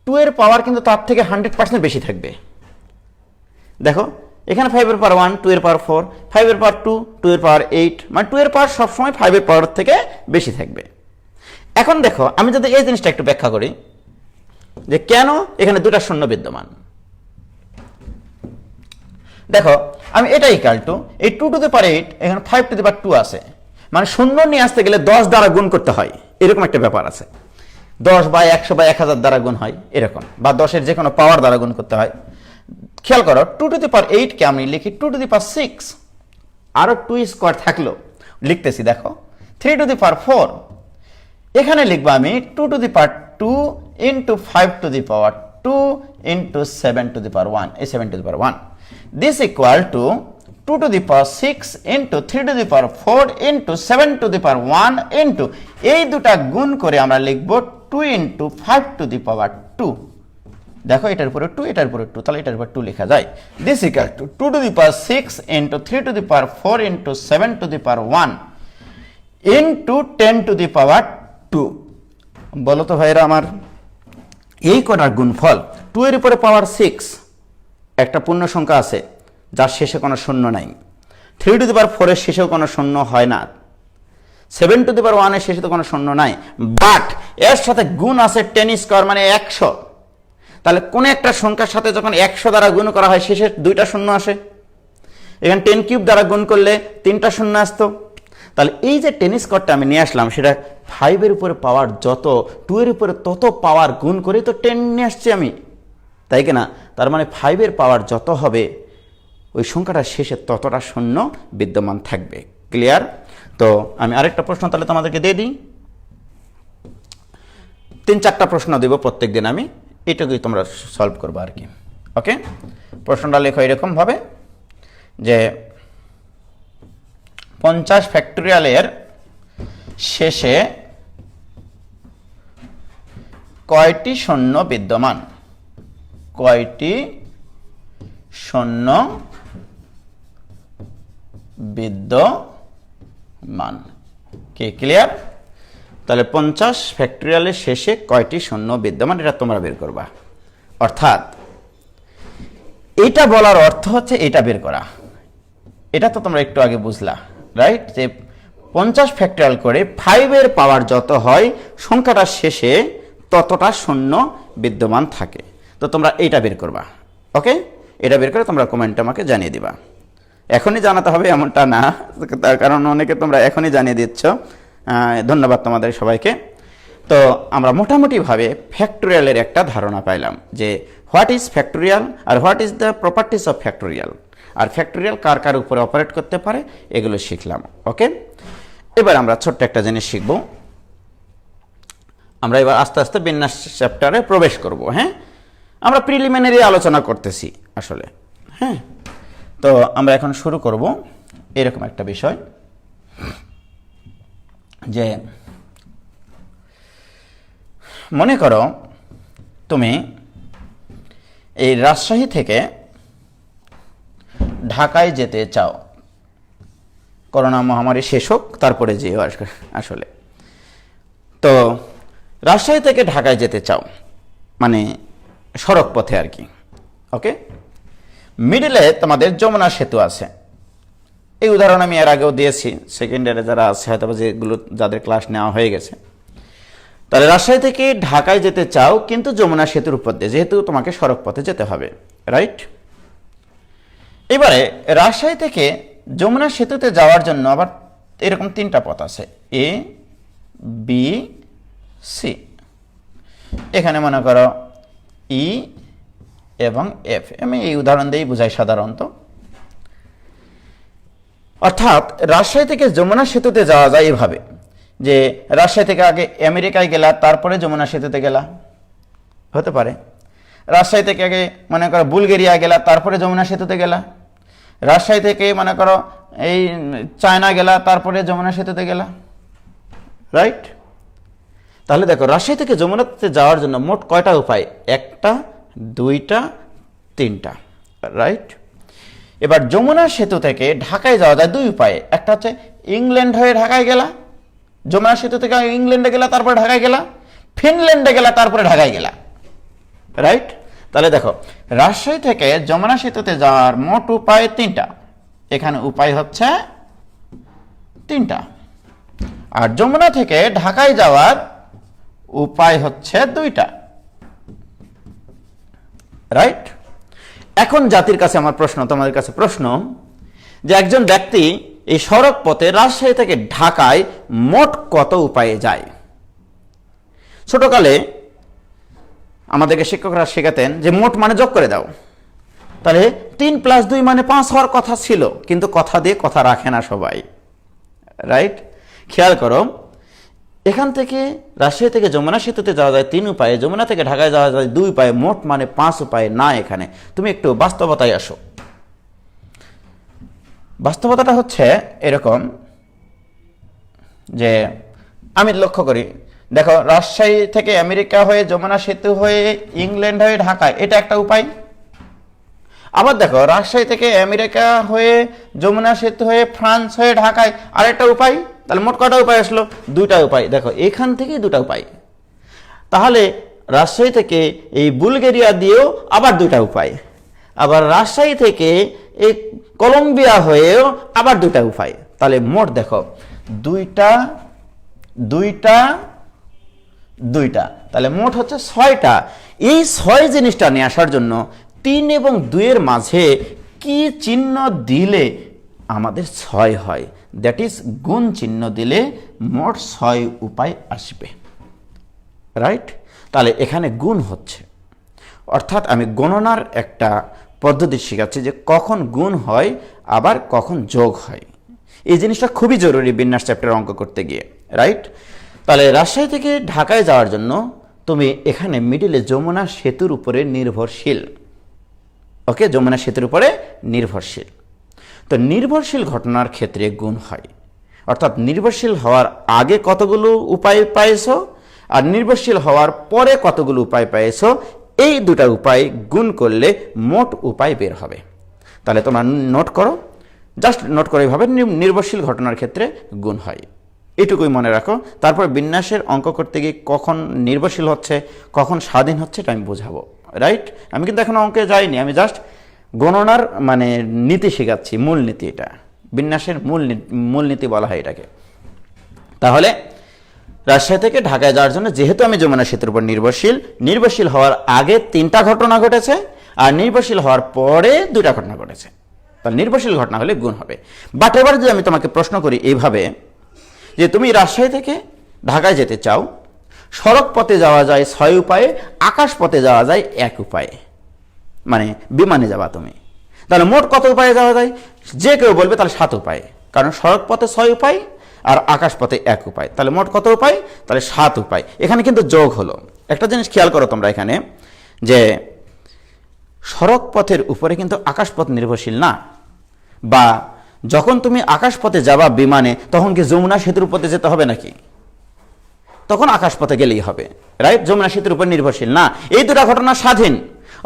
2 এর পাওয়ার কিন্তু তার থেকে 100% বেশি থাকবে। দেখো এখানে 5 এর পাওয়ার 1, 2 এর পাওয়ার 4, 5 এর পাওয়ার 2, 2 এর পাওয়ার 8, মানে 2 এর পাওয়ার সবসময় 5 এর পাওয়ার থেকে বেশি থাকবে। এখন দেখো আমি যদি এই জিনিসটা একটু ব্যাখ্যা করি যে কেন এখানে দুটা শূন্য বিদ্যমান। দেখো আমি এটা ইকুয়াল টু এই 2 টু দি পাওয়ার 8 এখানে 5 টু দি পাওয়ার 2 আছে, মানে শূন্য নিয়ে আসতে গেলে 10 দ্বারা গুণ করতে হয়, এরকম একটা ব্যাপার আছে। 10 বা 100 বা 1000 দ্বারা গুণ হয় এরকম, বা 10 এর যে কোনো পাওয়ার দ্বারা গুণ করতে হয়। খেয়াল করো 2 টু দি পাওয়ার 8 কে আমি লিখি 2 টু দি পাওয়ার 6, আরো 2 স্কোয়ার থাকলো লিখতেছি। দেখো 3 টু দি পাওয়ার 4, এখানে লিখবো আমি 2 to the power 2 into 5 to the power 2 into 7 to the power 1, এই 7 to the power 1, this equal to 2 to the power 6 into 3 to the power 4 into 7 to the power 1 into এই দুটা গুণ করে আমরা লিখব 2 into 5 to the power 2। দেখো এটার উপরে 2, এটার উপরে 2, তাহলে এটার উপরে 2 লেখা যায়। This equal to 2 to the power 6 into 3 to the power 4 into 7 to the power 1 into 10 to the power 2। বলো তো ভাইরা আমার, এই কটার গুণফল 2 এর উপরে পাওয়ার 6 একটা পূর্ণ সংখ্যা আছে যার শেষে কোনো শূন্য নাই, 3 টু দি পাওয়ার 4 এর শেষেও কোনো শূন্য হয় না, 7 টু দি পাওয়ার 1 এর শেষে তো কোনো শূন্য নাই, বাট এর সাথে গুণ আছে 10 স্কয়ার মানে 100। তাহলে কোন একটা সংখ্যার সাথে যখন 100 দ্বারা গুণ করা হয় শেষে দুইটা শূন্য আসে। এখানে 10 কিউব দ্বারা গুণ করলে 3টা শূন্য আসতো। তাহলে এই যে 10 স্কয়ারটা আমি নিয়ে আসলাম সেটা 5 এর উপরে পাওয়ার যত 2 এর উপরে তত পাওয়ার গুণ করে তো 10 নিয়ে আসছি আমি, তাই কিনা? তার মানে 5 এর পাওয়ার যত হবে ওই সংখ্যাটার শেষে ততটা শূন্য বিদ্যমান থাকবে। ক্লিয়ার? তো আমি আরেকটা প্রশ্ন তাহলে তোমাদেরকে দিয়ে দিই, 3-4টা প্রশ্ন দেব প্রত্যেক দিন আমি, এটুকুই তোমরা সলভ করবো আর কি। ওকে, প্রশ্নটা লেখো এরকম ভাবে যে 50 ফ্যাক্টোরিয়ালের শেষে কয়টি শূন্য বিদ্যমান, কয়টি শূন্য বিদ্যমান। কি ক্লিয়ার? তাহলে 50 ফ্যাক্টোরিয়ালের শেষে কয়টি শূন্য বিদ্যমান এটা তোমরা বের করবা। অর্থাৎ এটা বলার অর্থ হচ্ছে এটা বের করা। এটা তো তোমরা একটু আগে বুঝলা, রাইট? যে 50 ফ্যাক্টোরিয়াল করে 5 এর পাওয়ার যত হয় সংখ্যাটার শেষে ততটা শূন্য বিদ্যমান থাকে। তো তোমরা এইটা বের করবা। ওকে, এটা বের করে তোমরা কমেন্টে আমাকে জানিয়ে দিবা। এখনই জানাতে হবে এমনটা না, তার কারণ অনেকে তোমরা এখনই জানিয়ে দিচ্ছ, ধন্যবাদ তোমাদের সবাইকে। তো আমরা মোটামুটিভাবে ফ্যাক্টোরিয়ালের একটা ধারণা পাইলাম যে হোয়াট ইজ ফ্যাক্টোরিয়াল আর what is the properties of factorial, আর ফ্যাক্টোরিয়াল কার কার উপরে অপারেট করতে পারে এগুলো শিখলাম। ওকে, এবার আমরা ছোট্ট একটা জিনিস শিখব। আমরা এবার আস্তে আস্তে বিন্যাস চ্যাপ্টারে প্রবেশ করব। হ্যাঁ, আমরা প্রিলিমিনারি আলোচনা করতেছি আসলে। হ্যাঁ, তো আমরা এখন শুরু করব এরকম একটা বিষয় যে মনে করো তুমি এই রাজশাহী থেকে ঢাকায় যেতে চাও, করোনা মহামারী শেষ হোক তারপরে যেও আসলে। তো রাজশাহী থেকে ঢাকায় যেতে চাও মানে সড়ক পথে আর কি। ওকে, মিডলে তোমাদের যমুনা সেতু আছে। এই উদাহরণ আমি এর আগেও দিয়েছি, সেকেন্ড ইয়ারে যারা আছে হয়তো যেগুলো যাদের ক্লাস নেওয়া হয়ে গেছে। তাহলে রাজশাহী থেকে ঢাকায় যেতে চাও কিন্তু যমুনা সেতুর উপর দিয়ে, যেহেতু তোমাকে সড়ক পথে যেতে হবে, রাইট? এবারে রাজশাহী থেকে যমুনা সেতুতে যাওয়ার জন্য আবার এরকম 3টা পথ আছে, এ বি সি। এখানে মনে করো ই এবং এফ, আমি এই উদাহরণ দিয়েই বুঝাই সাধারণত। অর্থাৎ রাজশাহী থেকে যমুনা সেতুতে যাওয়া যায় এভাবে যে রাজশাহী থেকে আগে আমেরিকায় গেলা, তারপরে যমুনা সেতুতে গেলা, হতে পারে। রাজশাহী থেকে আগে মনে করো বুলগেরিয়া গেলা, তারপরে যমুনা সেতুতে গেলা। রাজশাহী থেকে মনে করো এই চায়না গেলা, তারপরে যমুনা সেতুতে গেলা, রাইট? তাহলে দেখো রাজশাহী থেকে যমুনাতে যাওয়ার জন্য মোট কয়টা উপায়? একটা, দুইটা, তিনটা, রাইট? এবার যমুনা সেতু থেকে ঢাকায় যাওয়া যায় দুই উপায়ে। একটা হচ্ছে ইংল্যান্ড হয়ে ঢাকায় গেলা, যমুনা সেতু থেকে ইংল্যান্ডে গেলা, তারপরে ঢাকায় গেলা, ফিনল্যান্ডে গেলা, তারপরে ঢাকায় গেলা, রাইট? তাহলে দেখো রাজশাহী থেকে যমুনা সেতুতে যাওয়ার মোট উপায় তিনটা, এখানে উপায় হচ্ছে তিনটা। আর যমুনা থেকে ঢাকায় যাওয়ার উপায় হচ্ছে দুইটা, রাইট? এখন জাতির কাছে আমার প্রশ্ন, তোমাদের কাছে প্রশ্ন, যে একজন ব্যক্তি এই সড়ক পথে রাজশাহী থেকে ঢাকায় মোট কত উপায়ে যায়? ছোটকালে আমাদেরকে শিক্ষকরা শেখাতেন যে মোট মানে যোগ করে দাও। তাহলে 3 + 2 মানে 5 হওয়ার কথা ছিল, কিন্তু কথা দিয়ে কথা রাখে না সবাই, রাইট? খেয়াল করো, এখান থেকে রাজশাহী থেকে যমুনা সেতুতে যাওয়া যায় 3 উপায়ে, যমুনা থেকে ঢাকায় যাওয়া যায় 2 উপায়ে, মোট মানে 5 উপায়ে না। এখানে তুমি একটু বাস্তবতায় আসো। বাস্তবতাটা হচ্ছে এরকম যে আমি লক্ষ্য করি, দেখো রাজশাহী থেকে আমেরিকা হয়ে যমুনা সেতু হয়ে ইংল্যান্ড হয়ে ঢাকায়, এটা একটা উপায়। আবার দেখো রাজশাহী থেকে আমেরিকা হয়ে যমুনা সেতু হয়ে ফ্রান্স হয়ে ঢাকায় আরেকটা উপায়। তাহলে মোট কটা উপায় আসলো? দুইটা উপায়। দেখো এখান থেকে দুটা উপায়। তাহলে রাজশাহী থেকে এই বুলগেরিয়া দিয়েও আবার দুইটা উপায়, আবার রাজশাহী থেকে এই কলম্বিয়া হয়েও আবার দুইটা উপায়। তাহলে মোট দেখো দুইটা, দুইটা, দুইটা, তাহলে মোট হচ্ছে 6টা। এই 6 জিনিসটা নিয়ে আসার জন্য 3 এবং 2 এর মাঝে কি চিহ্ন দিলে আমাদের 6 হয়? দ্যাট ইজ গুণ চিহ্ন দিলে মোট 6 উপায় আসবে, রাইট? তাহলে এখানে গুণ হচ্ছে, অর্থাৎ আমি গণনার একটা পদ্ধতি শেখাচ্ছি যে কখন গুণ হয় আবার কখন যোগ হয়। এই জিনিসটা খুবই জরুরি বিন্যাস চ্যাপ্টার অঙ্ক করতে গিয়ে, রাইট? তাহলে রাজশাহী থেকে ঢাকায় যাওয়ার জন্য তুমি এখানে মিডিলে যমুনা সেতুর উপরে নির্ভরশীল, ওকে? যমুনা সেতুর উপরে নির্ভরশীল। তো নির্ভরশীল ঘটনার ক্ষেত্রে গুণ হয়, অর্থাৎ নির্ভরশীল হওয়ার আগে কতগুলো উপায় পাইছো আর নির্ভরশীল হওয়ার পরে কতগুলো উপায় পাইছো, এই দুটা উপায় গুণ করলে মোট উপায় বের হবে। তাহলে তোমরা নোট করো, জাস্ট নোট করে এইভাবে নির্ভরশীল ঘটনার ক্ষেত্রে গুণ হয়, এটুকুই মনে রাখো। তারপর বিন্যাসের অঙ্ক করতে গিয়ে কখন নির্ভরশীল হচ্ছে কখন স্বাধীন হচ্ছে এটা আমি বোঝাবো, রাইট? আমি কিন্তু এখন অঙ্কে যাইনি, আমি জাস্ট গণনার মানে নীতি শেখাচ্ছি, মূলনীতি। এটা বিন্যাসের মূলনীতি বলা হয় এটাকে। তাহলে রাজশাহী থেকে ঢাকায় যাওয়ার জন্য যেহেতু আমি যমুনা সেতুর উপর নির্ভরশীল হওয়ার আগে 3টা ঘটনা ঘটেছে আর নির্ভরশীল হওয়ার পরে 2টা ঘটনা ঘটেছে, তাহলে নির্ভরশীল ঘটনা হলে গুণ হবে। বাট এবার যদি আমি তোমাকে প্রশ্ন করি এইভাবে যে তুমি রাজশাহী থেকে ঢাকায় যেতে চাও, সড়ক পথে যাওয়া যায় 6 উপায়ে, আকাশ পথে যাওয়া যায় 1 উপায়ে, মানে বিমানে যাবা তুমি, তাহলে মোট কত উপায়ে যাওয়া যায়? যে কেউ বলবে তাহলে 7 উপায়ে, কারণ সড়ক পথে 6 উপায় আর আকাশ পথে 1 উপায়, তাহলে মোট কত উপায়? তাহলে 7 উপায়। এখানে কিন্তু যোগ হলো। একটা জিনিস খেয়াল করো তোমরা এখানে, যে সড়ক পথের উপরে কিন্তু আকাশ পথ নির্ভরশীল না, বা যখন তুমি আকাশ পথে যাবা বিমানে তখন কি যমুনা সেতুর উপরে যেতে হবে নাকি? তখন আকাশ পথে গেলেই হবে, রাইট? যমুনা সেতুর উপর নির্ভরশীল না। এই দুটা ঘটনা স্বাধীন,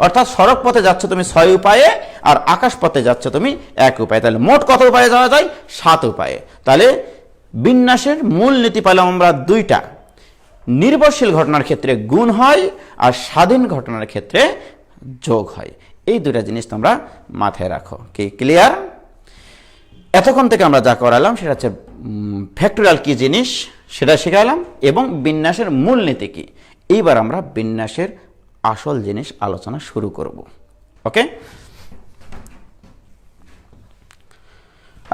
অর্থাৎ সড়ক পথে যাচ্ছ তুমি 6 উপায়ে আর আকাশ পথে যাচ্ছ তুমি 1 উপায়ে। তাহলে মোট কত উপায়ে যাওয়া যায়? 7 উপায়ে। তাহলে বিন্যাসের মূল নীতি পেলাম আমরা 2টা, নির্ভরশীল ঘটনার ক্ষেত্রে গুণ হয় আর স্বাধীন ঘটনার ক্ষেত্রে যোগ হয়। এই 2টা জিনিস তোমরা মাথায় রাখো। কি ক্লিয়ার? এতক্ষণ থেকে আমরা যা করালাম সেটা হচ্ছে ফ্যাক্টরিয়াল কি জিনিস সেটা শেখালাম এবং বিন্যাসের মূলনীতি কি। এইবার আমরা বিন্যাসের আসল জিনিস আলোচনা শুরু করব, ওকে?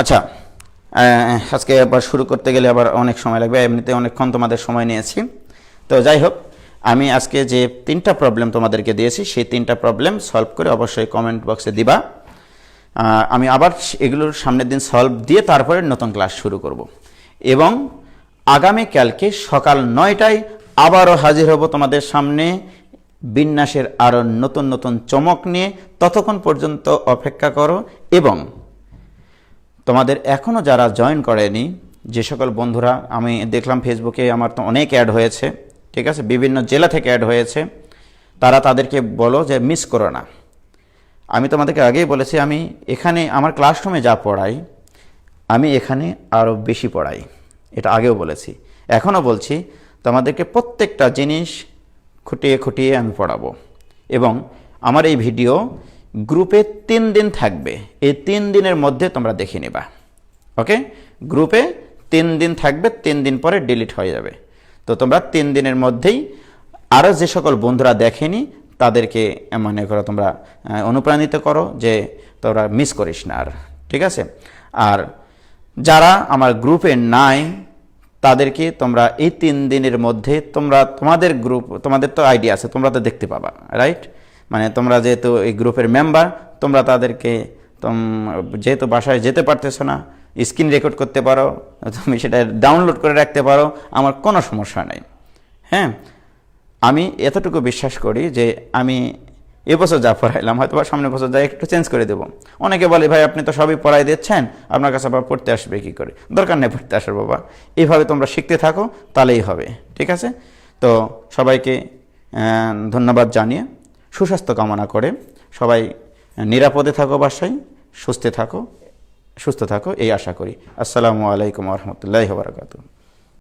আচ্ছা, আজকে আবার শুরু করতে গেলে আবার অনেক সময় লাগবে, এমনিতে অনেকক্ষণ তোমাদের সময় নিয়েছি। তো যাই হোক, আমি আজকে যে 3টা প্রবলেম তোমাদেরকে দিয়েছি সেই 3টা প্রবলেম সলভ করে অবশ্যই কমেন্ট বক্সে দিবা। আমি আবার এগুলোর সামনের দিন সলভ দিয়ে তারপরে নতুন ক্লাস শুরু করব এবং আগামীকালকে সকাল 9টায় আবারও হাজির হব তোমাদের সামনে বিন্যাসের আরও নতুন নতুন চমক নিয়ে। ততক্ষণ পর্যন্ত অপেক্ষা করো। এবং তোমাদের এখনও যারা জয়েন করেনি, যে সকল বন্ধুরা, আমি দেখলাম ফেসবুকে আমার তো অনেক অ্যাড হয়েছে, ঠিক আছে, বিভিন্ন জেলা থেকে অ্যাড হয়েছে, তারা তাদেরকে বলো যে মিস করো না। আমি তোমাদেরকে আগেই বলেছি, আমি এখানে আমার ক্লাসরুমে যা পড়াই আমি এখানে আরও বেশি পড়াই, এটা আগেও বলেছি, এখনও বলছি। তোমাদেরকে প্রত্যেকটা জিনিস খুঁটিয়ে খুঁটিয়ে আমি পড়াবো। এবং আমার এই ভিডিও গ্রুপে 3 দিন থাকবে, এই 3 দিনের মধ্যে তোমরা দেখে নেবা। ওকে, গ্রুপে 3 দিন থাকবে, 3 দিন পরে ডিলিট হয়ে যাবে। তো তোমরা 3 দিনের মধ্যেই আরও যে সকল বন্ধুরা দেখেনি তাদেরকে মনে করো, তোমরা অনুপ্রাণিত করো যে তোমরা মিস করিস না আর, ঠিক আছে। আর যারা আমার গ্রুপে নাই তাদেরকে তোমরা এই 3 দিনের মধ্যে তোমরা তোমাদের গ্রুপ, তোমাদের তো আইডি আছে, তোমরা তো দেখতে পাবা, রাইট? মানে তোমরা যেহেতু এই গ্রুপের মেম্বার, তোমরা তাদেরকে যেহেতু বাসায় যেতে পারতেছো না, স্ক্রিন রেকর্ড করতে পারো, তুমি সেটা ডাউনলোড করে রাখতে পারো, আমার কোনো সমস্যা নেই। হ্যাঁ, আমি এতটুকু বিশ্বাস করি যে আমি এবছর যা পড়াইলাম হয়তো বা সামনের বছর যা একটু চেঞ্জ করে দেবো। অনেকে বলে ভাই আপনি তো সবই পড়াই দিচ্ছেন, আপনার কাছে আবার পড়তে আসবে কী করে? দরকার নেই পড়তে আসার বাবা, এইভাবে তোমরা শিখতে থাকো, তাহলেই হবে, ঠিক আছে। তো সবাইকে ধন্যবাদ জানিয়ে সুস্বাস্থ্য কামনা করে সবাই নিরাপদে থাকো, বাসায় সুস্থ থাকো এই আশা করি। আসসালামু আলাইকুম ওয়া রাহমাতুল্লাহি ওয়া বারাকাতুহু।